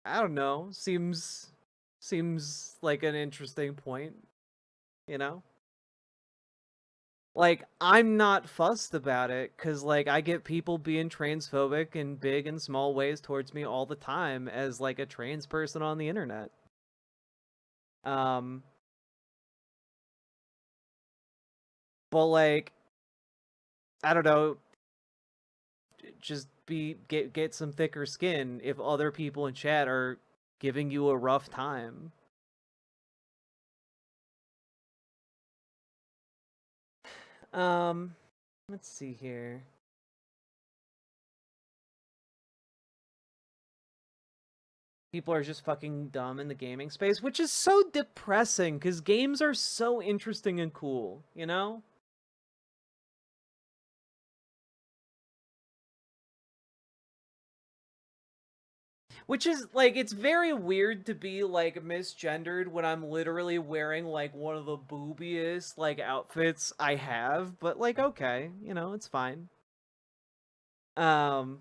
I don't know, seems like an interesting point, you know? Like, I'm not fussed about it, because, like, I get people being transphobic in big and small ways towards me all the time as, like, a trans person on the internet. But, like, I don't know, just get some thicker skin if other people in chat are giving you a rough time. Let's see here. People are just fucking dumb in the gaming space, which is so depressing, because games are so interesting and cool, you know? Which is, like, it's very weird to be, like, misgendered when I'm literally wearing, like, one of the boobiest, like, outfits I have, but, like, okay, you know, it's fine. The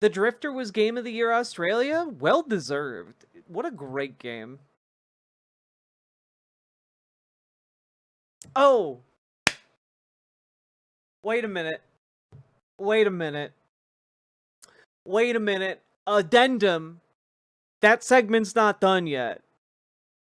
Drifter was Game of the Year Australia? Well deserved. What a great game. Oh! Wait a minute. Wait a minute. Wait a minute. Addendum. That segment's not done yet.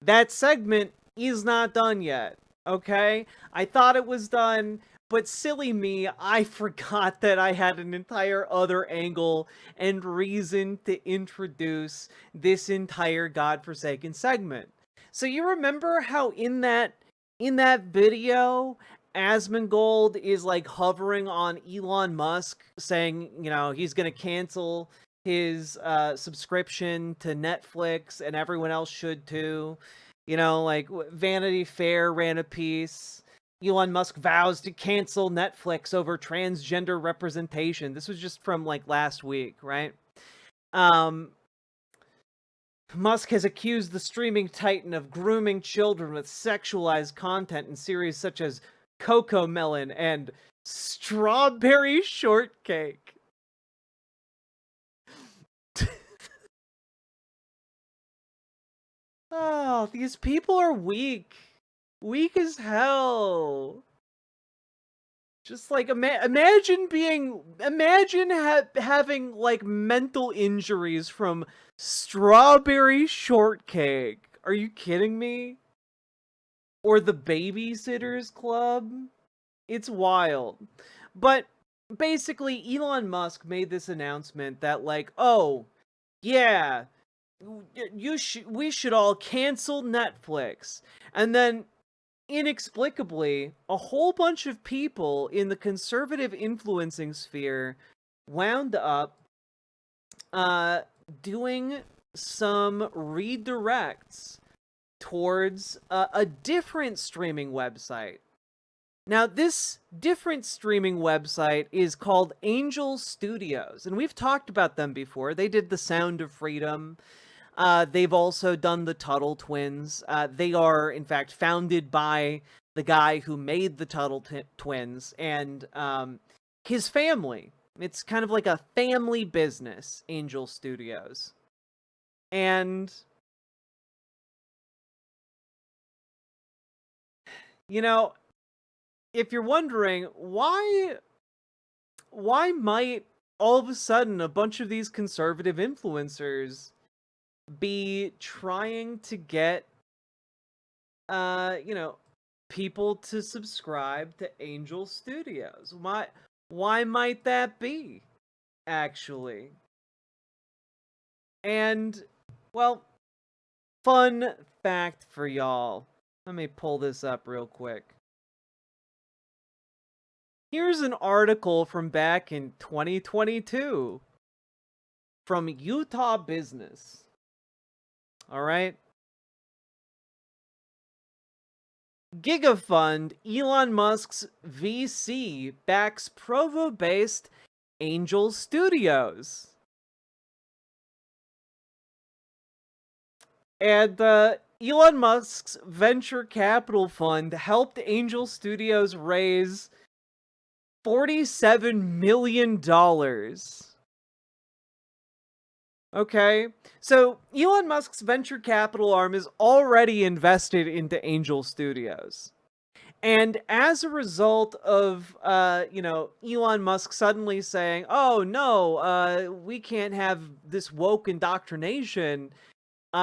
That segment is not done yet. Okay? I thought it was done, but silly me, I forgot that I had an entire other angle and reason to introduce this entire godforsaken segment. So you remember how in that video, Asmongold is like hovering on Elon Musk saying, you know, he's going to cancel his subscription to Netflix and everyone else should too. You know, like Vanity Fair ran a piece. Elon Musk vows to cancel Netflix over transgender representation. This was just from like last week, right? Musk has accused the streaming titan of grooming children with sexualized content in series such as Coco Melon and Strawberry Shortcake. Oh, these people are weak. Weak as hell. Just like imagine having like mental injuries from Strawberry Shortcake. Are you kidding me? Or the Babysitters Club? It's wild. But basically Elon Musk made this announcement that like, oh, yeah, we should all cancel Netflix. And then inexplicably, a whole bunch of people in the conservative influencing sphere wound up doing some redirects towards a different streaming website. Now, this different streaming website is called Angel Studios, and we've talked about them before. They did The Sound of Freedom. They've also done the Tuttle Twins. They are, in fact, founded by the guy who made the Tuttle Twins and his family. It's kind of like a family business, Angel Studios. And, you know, if you're wondering, why might all of a sudden a bunch of these conservative influencers be trying to get you know, people to subscribe to Angel Studios? Why might that be, actually? And, well, fun fact for y'all. Let me pull this up real quick. Here's an article from back in 2022 from Utah Business. All right. GigaFund, Elon Musk's VC, backs Provo-based Angel Studios. And Elon Musk's venture capital fund helped Angel Studios raise $47 million. Okay, so Elon Musk's venture capital arm is already invested into Angel Studios. And as a result of, Elon Musk suddenly saying, oh no, we can't have this woke indoctrination,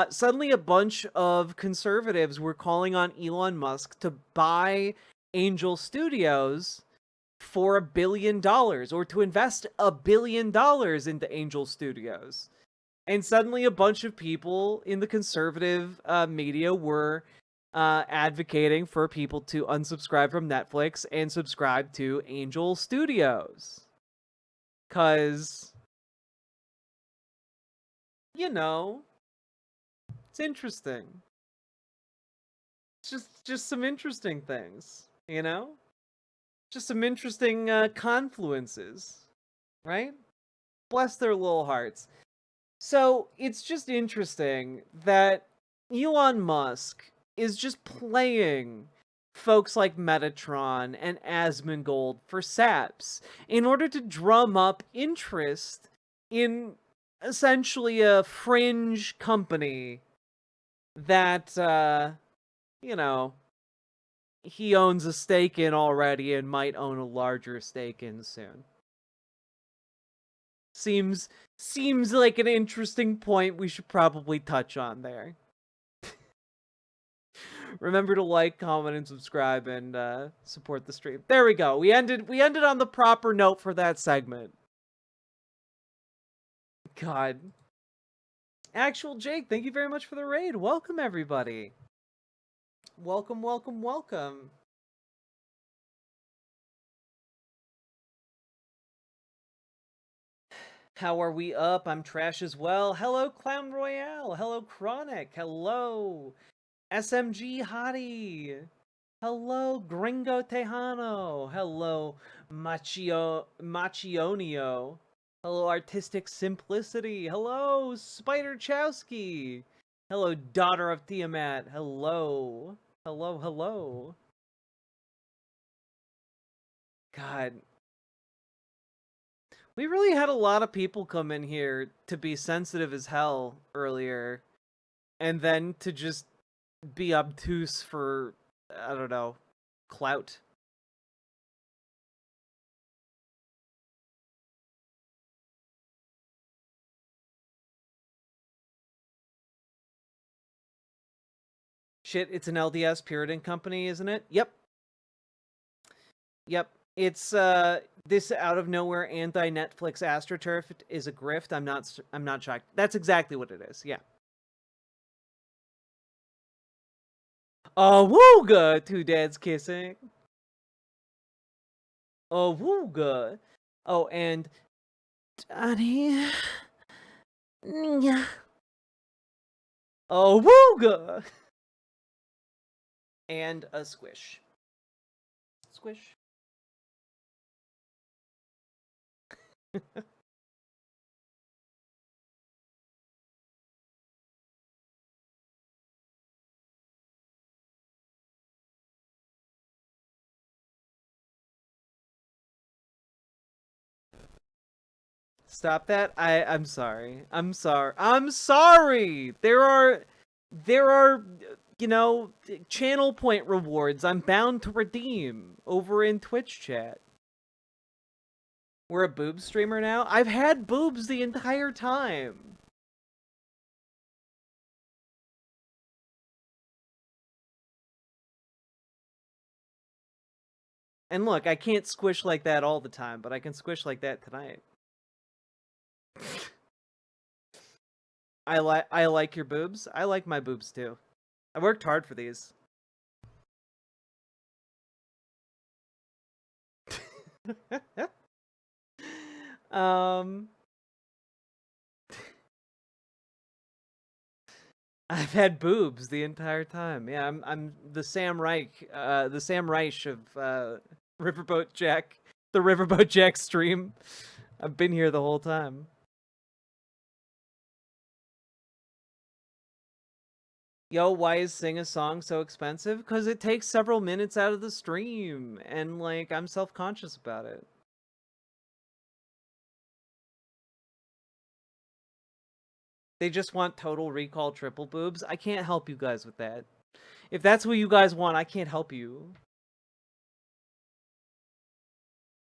suddenly a bunch of conservatives were calling on Elon Musk to buy Angel Studios for $1 billion, or to invest $1 billion into Angel Studios. And suddenly a bunch of people in the conservative media were advocating for people to unsubscribe from Netflix and subscribe to Angel Studios. Because, it's interesting. It's just some interesting things, Just some interesting confluences, right? Bless their little hearts. So, it's just interesting that Elon Musk is just playing folks like Metatron and Asmongold for saps in order to drum up interest in essentially a fringe company that, he owns a stake in already and might own a larger stake in soon. Seems like an interesting point we should probably touch on there. Remember to like, comment, and subscribe, and support the stream. There we go. We ended on the proper note for that segment. God. Actual Jake, thank you very much for the raid. Welcome, everybody. Welcome, welcome, welcome. How are we up? I'm trash as well. Hello, Clown Royale. Hello, Chronic. Hello, SMG Hottie. Hello, Gringo Tejano. Hello, Machionio. Hello, Artistic Simplicity. Hello, Spider Chowski. Hello, Daughter of Tiamat. Hello. Hello, hello. God. We really had a lot of people come in here to be sensitive as hell earlier. And then to just be obtuse for, I don't know, clout. Shit, it's an LDS Puritan company, isn't it? Yep. Yep. It's this out of nowhere anti-Netflix AstroTurf is a grift. I'm not shocked. That's exactly what it is. Yeah. Oh, wooga! Two dads kissing. Oh, wooga! Oh, and Johnny. Oh, wooga! And a squish. Squish. Stop that. I'm sorry. I'm sorry. I'm sorry. There are channel point rewards I'm bound to redeem over in Twitch chat. We're a boob streamer now? I've had boobs the entire time. And look, I can't squish like that all the time, but I can squish like that tonight. I like your boobs. I like my boobs too. I worked hard for these. I've had boobs the entire time. Yeah, I'm the Sam Reich, of Riverboat Jack, the Riverboat Jack stream. I've been here the whole time. Yo, why is Sing a Song so expensive? Because it takes several minutes out of the stream, and like I'm self-conscious about it. They just want Total Recall triple boobs. I can't help you guys with that. If that's what you guys want, I can't help you.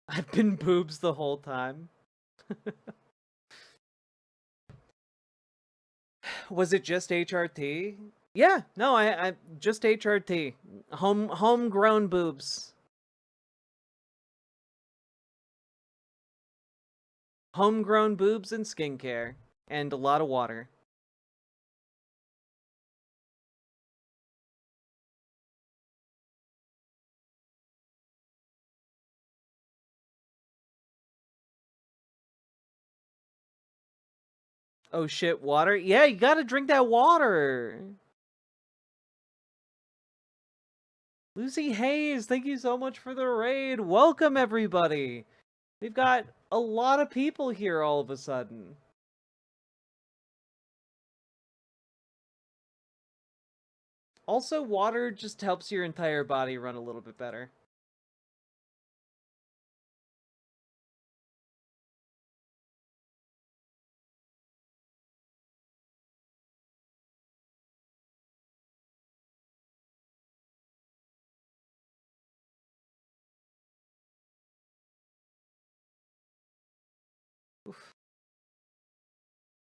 I've been boobs the whole time. Was it just HRT? Yeah, no, I just HRT. Homegrown boobs. Homegrown boobs and skincare. And a lot of water. Oh shit, water? Yeah, you gotta drink that water. Lucy Hayes, thank you so much for the raid. Welcome, everybody. We've got a lot of people here all of a sudden. Also, water just helps your entire body run a little bit better.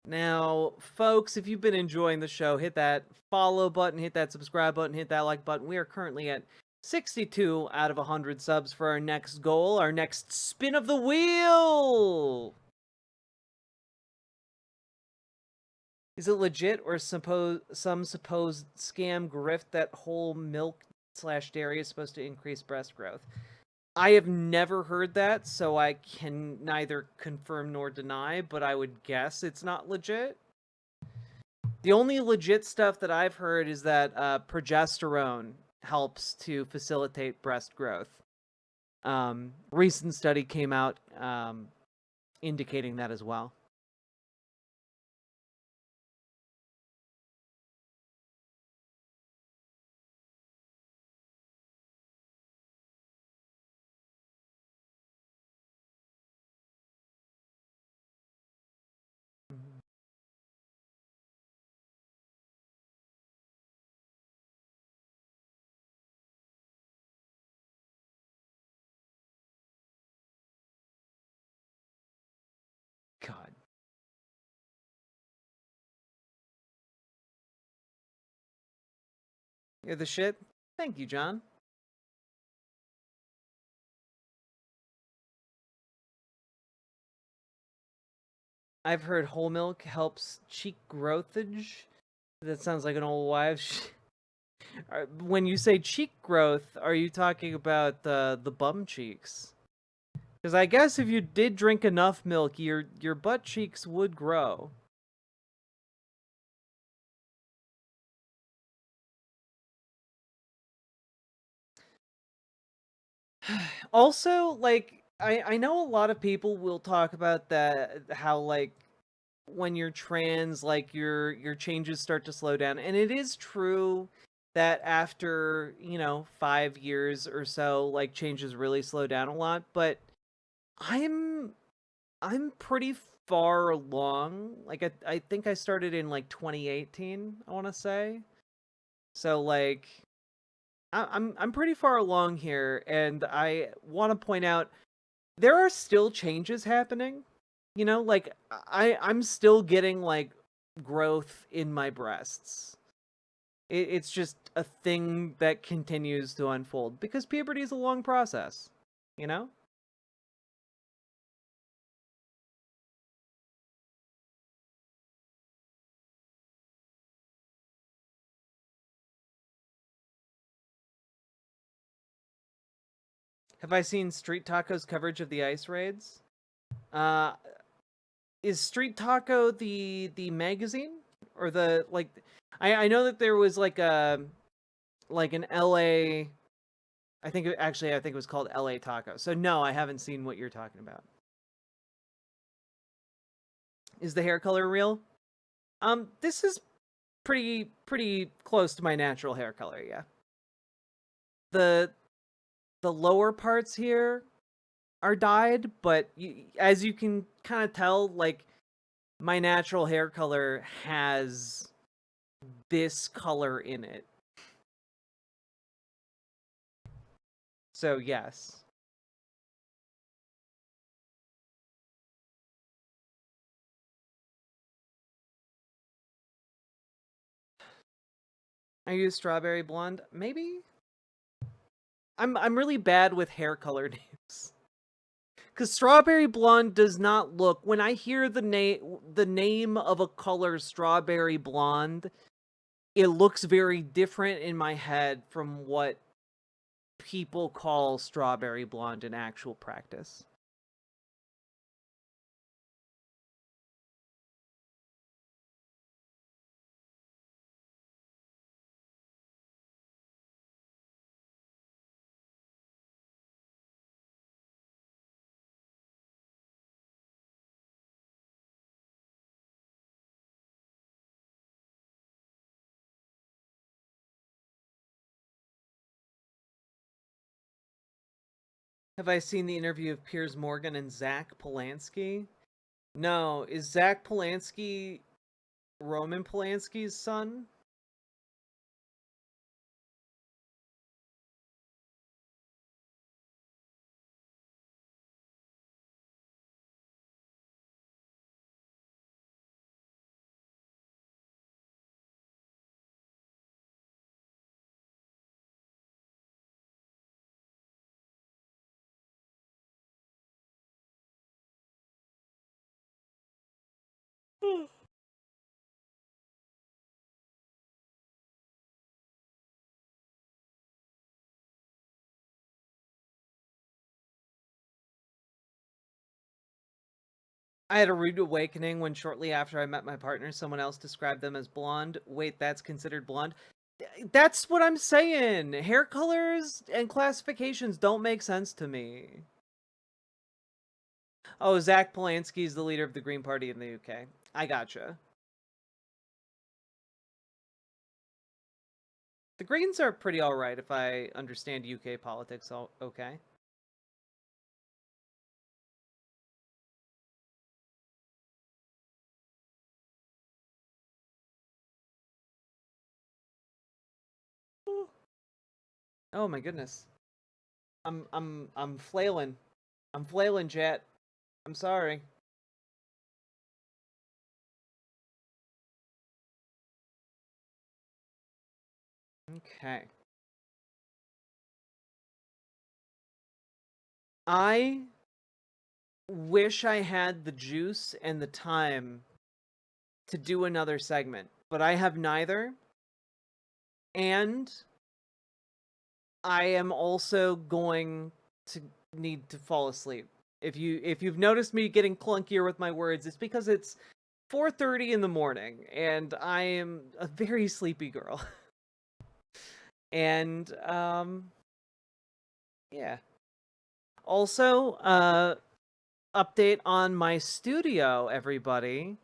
Now, folks, if you've been enjoying the show, hit that follow button, hit that subscribe button, hit that like button. We are currently at 62 out of 100 subs for our next goal, our next spin of the wheel. Is it legit or some supposed scam grift that whole milk/dairy is supposed to increase breast growth? I have never heard that, so I can neither confirm nor deny, but I would guess it's not legit. The only legit stuff that I've heard is that progesterone helps to facilitate breast growth. Recent study came out indicating that as well. God. You're the shit? Thank you, John. I've heard whole milk helps cheek growthage. That sounds like an old wives'. When you say cheek growth, are you talking about the bum cheeks? Because I guess if you did drink enough milk, your butt cheeks would grow. Also, like, I know a lot of people will talk about that, how, like, when you're trans, like, your changes start to slow down. And it is true that after, 5 years or so, like, changes really slow down a lot. But I'm pretty far along. Like, I think I started in, like, 2018, I want to say. So, like, I'm pretty far along here, and I want to point out there are still changes happening. Like, I'm still getting, like, growth in my breasts. It's just a thing that continues to unfold because puberty is a long process, you know? Have I seen Street Taco's coverage of the ice raids? Uh, is Street Taco the magazine or the, like? I know that there was like an LA. I think it was called LA Taco. So no, I haven't seen what you're talking about. Is the hair color real? This is pretty close to my natural hair color. Yeah. The lower parts here are dyed, but as you can kind of tell, like, my natural hair color has this color in it. So, yes. Are you strawberry blonde? Maybe? I'm really bad with hair color names. Cuz strawberry blonde does not look, when I hear the name of a color strawberry blonde, it looks very different in my head from what people call strawberry blonde in actual practice. Have I seen the interview of Piers Morgan and Zach Polanski? No. Is Zach Polanski Roman Polanski's son? I had a rude awakening when shortly after I met my partner, someone else described them as blonde. Wait, that's considered blonde? That's what I'm saying. Hair colors and classifications don't make sense to me. Oh, Zach Polanski is the leader of the Green Party in the UK. I gotcha. The Greens are pretty alright if I understand UK politics okay. Oh my goodness. I'm flailing. I'm flailing, chat. I'm sorry. Okay. I wish I had the juice and the time to do another segment, but I have neither. And I am also going to need to fall asleep. If you've noticed me getting clunkier with my words, it's because it's 4:30 in the morning and I am a very sleepy girl. And yeah. Also, update on my studio, everybody.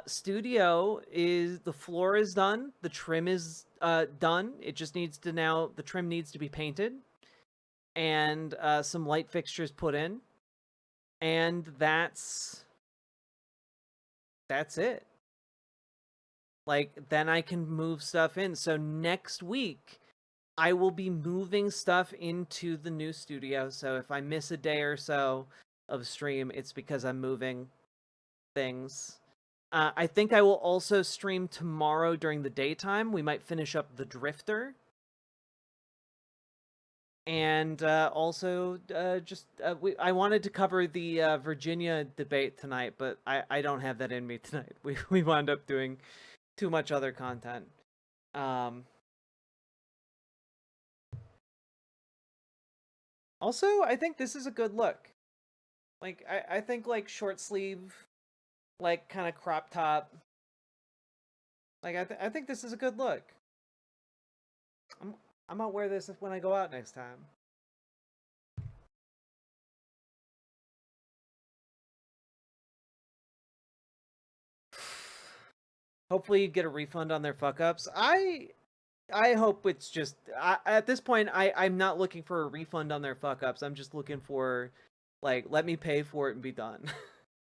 Studio is, the floor is done, the trim is done. It just needs to now, the trim needs to be painted and some light fixtures put in. And that's it. Like, then I can move stuff in. So next week I will be moving stuff into the new studio. So if I miss a day or so of stream, it's because I'm moving things. I think I will also stream tomorrow during the daytime. We might finish up The Drifter. And also, I wanted to cover the Virginia debate tonight, but I don't have that in me tonight. We wound up doing too much other content. Also, I think this is a good look. Like, I think, like, short sleeve, like, kind of crop top. Like, I think this is a good look. I might wear this when I go out next time. Hopefully you get a refund on their fuck ups. I hope it's just, at this point I'm not looking for a refund on their fuck ups. I'm just looking for, like, let me pay for it and be done.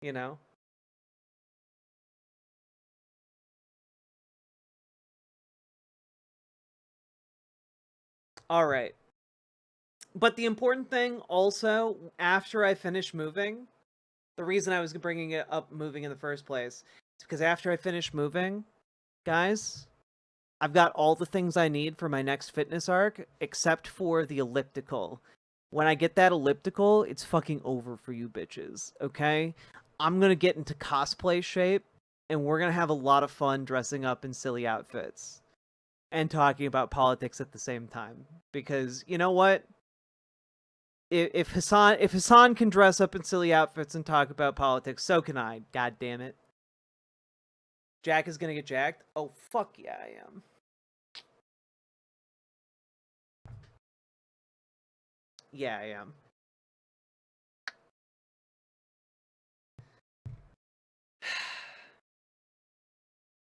You know? All right. But the important thing also, after I finish moving, the reason I was bringing it up moving in the first place is because after I finish moving, guys, I've got all the things I need for my next fitness arc, except for the elliptical. When I get that elliptical, it's fucking over for you bitches, okay? I'm gonna get into cosplay shape, and we're gonna have a lot of fun dressing up in silly outfits and talking about politics at the same time. Because you know what? If Hassan can dress up in silly outfits and talk about politics, so can I. God damn it. Jack is gonna get jacked? Oh fuck yeah, I am. Yeah, I am.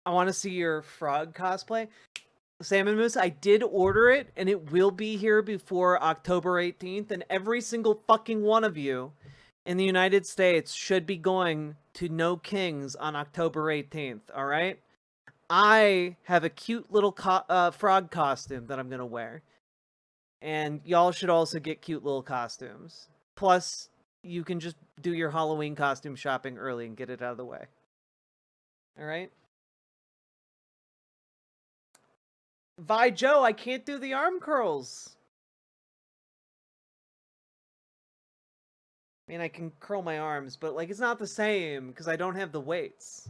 I want to see your frog cosplay. Salmon Moose, I did order it, and it will be here before October 18th, and every single fucking one of you in the United States should be going to No Kings on October 18th, alright? I have a cute little frog costume that I'm gonna wear. And y'all should also get cute little costumes. Plus, you can just do your Halloween costume shopping early and get it out of the way. Alright? Vi Joe, I can't do the arm curls. I mean, I can curl my arms, but, like, it's not the same, because I don't have the weights.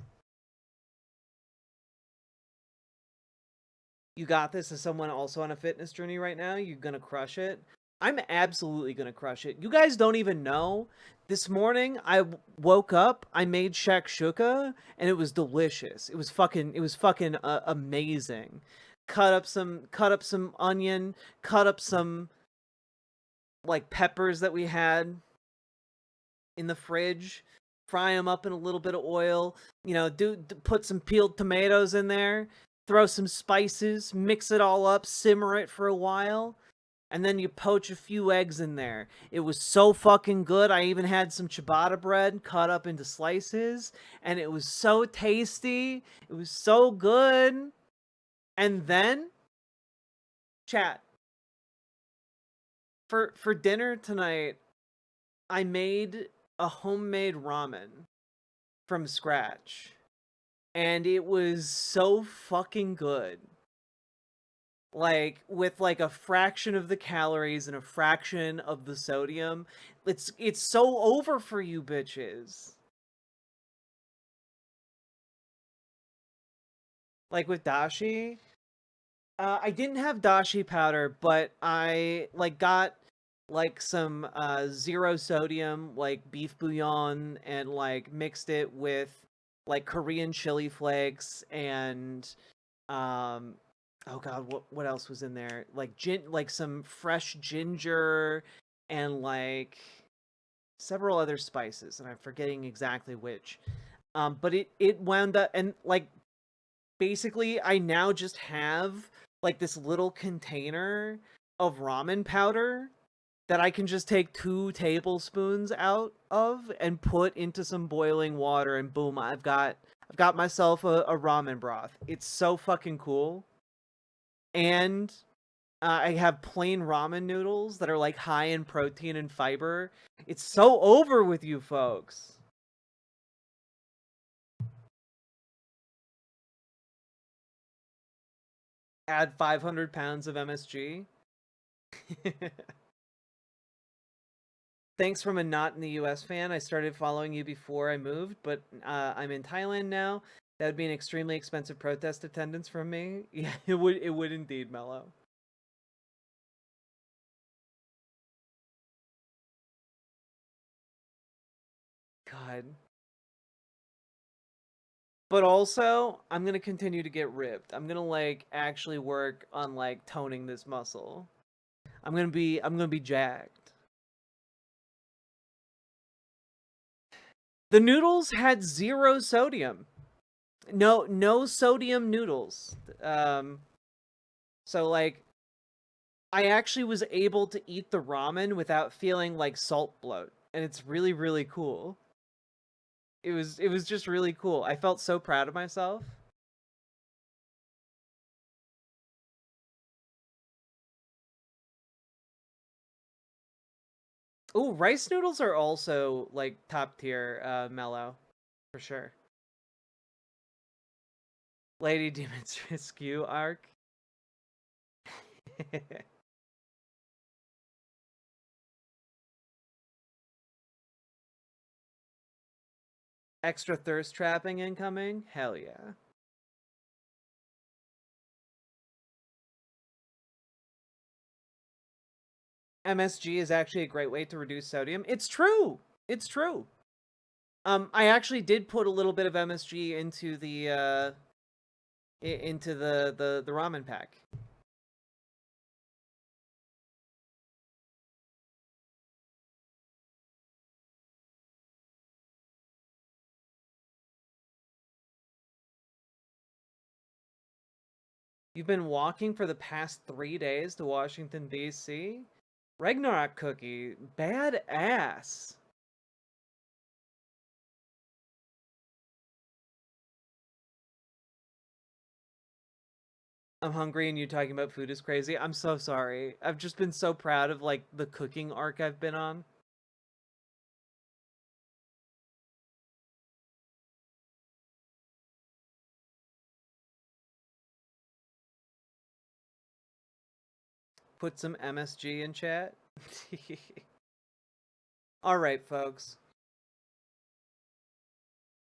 You got this as someone also on a fitness journey right now? You're gonna crush it? I'm absolutely gonna crush it. You guys don't even know. This morning, I woke up, I made shakshuka, and it was delicious. It was fucking amazing. Cut up some onion, cut up some, like, peppers that we had in the fridge, fry them up in a little bit of oil, you know, put some peeled tomatoes in there, throw some spices, mix it all up, simmer it for a while, and then you poach a few eggs in there. It was so fucking good. I even had some ciabatta bread cut up into slices, and it was so tasty. It was so good. And then, chat, for dinner tonight, I made a homemade ramen from scratch. And it was so fucking good. Like, with like a fraction of the calories and a fraction of the sodium. It's so over for you bitches. Like with dashi, I didn't have dashi powder, but I like got like some zero sodium like beef bouillon and like mixed it with like Korean chili flakes and oh god, what else was in there? Like like some fresh ginger and like several other spices, and I'm forgetting exactly which. But it wound up, and like basically I now just have like this little container of ramen powder that I can just take 2 tablespoons out of and put into some boiling water, and boom, I've got myself a ramen broth. It's so fucking cool. And I have plain ramen noodles that are like high in protein and fiber. It's so over with you folks. Add 500 pounds of MSG. Thanks from a not in the US fan. I started following you before I moved, but I'm in Thailand now. That would be an extremely expensive protest attendance from me. Yeah, it would indeed, Mellow. God. But also, I'm gonna continue to get ripped. I'm gonna like actually work on like toning this muscle. I'm gonna be jacked. The noodles had 0 sodium. No sodium noodles. So like I actually was able to eat the ramen without feeling like salt bloat, and it's really really cool. It was just really cool. I felt so proud of myself. Ooh, rice noodles are also like top tier mellow, for sure. Lady Dimitrescu arc. Extra thirst trapping incoming? Hell yeah. MSG is actually a great way to reduce sodium. It's true. It's true. I actually did put a little bit of MSG into the ramen pack. You've been walking for the past 3 days to Washington, D.C.? Ragnarok cookie, badass. I'm hungry and you talking about food is crazy. I'm so sorry. I've just been so proud of like the cooking arc I've been on. Put some MSG in chat. All right, folks.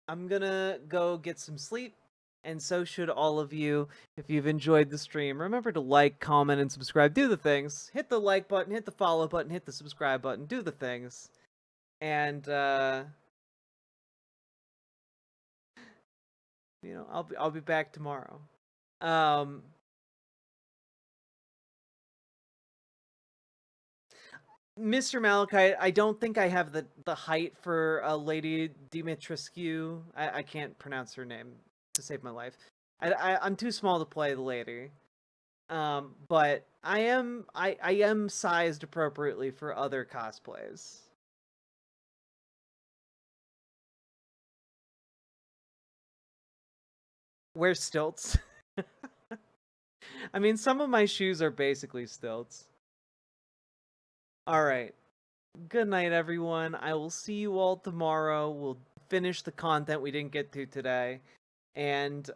I'm gonna go get some sleep, and so should all of you. If you've enjoyed the stream, remember to like, comment, and subscribe. Do the things. Hit the like button, hit the follow button, hit the subscribe button. Do the things. And, you know, I'll be back tomorrow. Mr. Malachite, I don't think I have the height for Lady Dimitrescu. I can't pronounce her name to save my life. I'm too small to play the lady. But I am sized appropriately for other cosplays. Wear stilts. I mean, some of my shoes are basically stilts. All right. Good night, everyone. I will see you all tomorrow. We'll finish the content we didn't get to today. And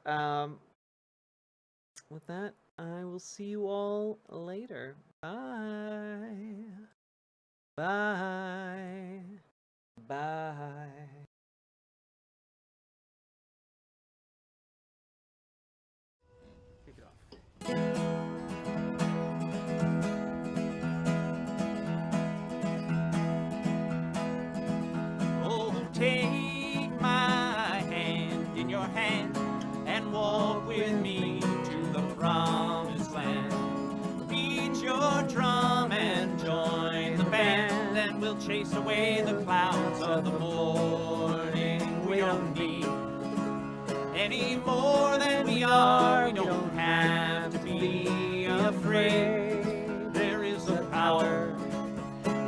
with that, I will see you all later. Bye. Bye. Bye. Kick it off. Take my hand in your hand and walk with me to the promised land. Beat your drum and join the band, and we'll chase away the clouds of the morning. We don't need any more than we are. We don't have to be afraid. There is a power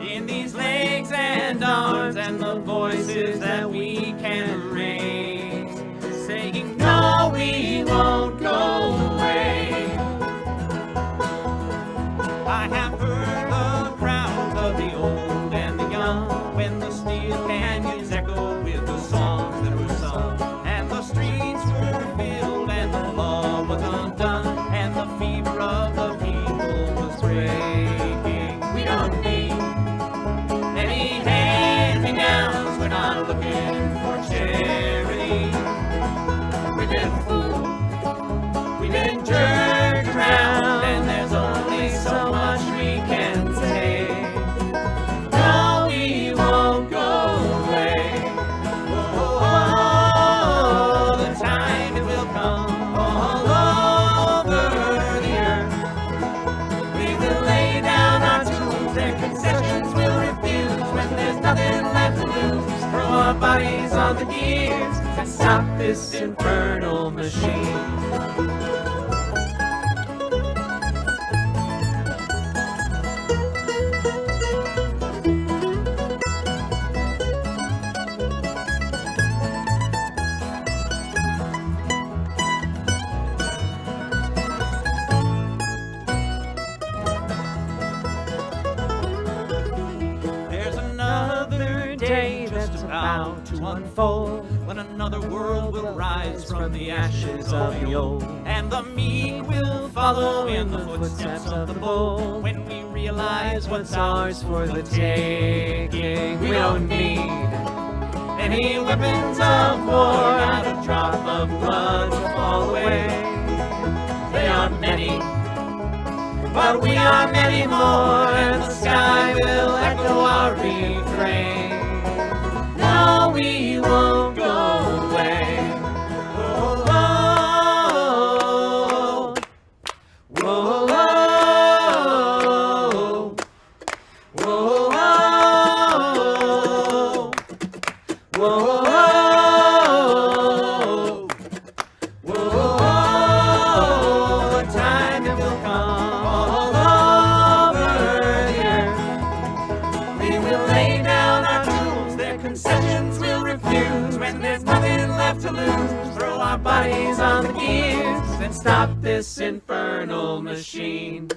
in these legs and arms and the voices that we can raise, saying no, we won't go away. I have heard the crowds of the old and the young when the steel canyons echoed with the songs that were sung, and the streets were filled and the law was undone, and the fever of the people was breaking. We don't need any hand-me-downs, we're not looking for charity. We've been fooled, we've been jerked around, and there's only so much we can take. No, we won't go away. Oh, the time it will come all over the earth. We will lay down our tools and concessions we'll refuse when there's nothing left to lose. Throw our bodies on the gears and stop this infernal machine. There's another about to unfold, when another world will rise from the ashes of the old, and the meek will follow in the footsteps of the bold. when we realize What's ours for the taking? We don't need any weapons of war. Not a drop of blood will fall away. They are many, but we are many more, and the sky will echo our refrain. No, we won't go away. Whoa, whoa, whoa, whoa, whoa, whoa, a time it will come all over the earth. We will lay down our tools, their concessions we'll refuse. When there's nothing left to lose, throw our bodies on the gears and stop this infernal machine.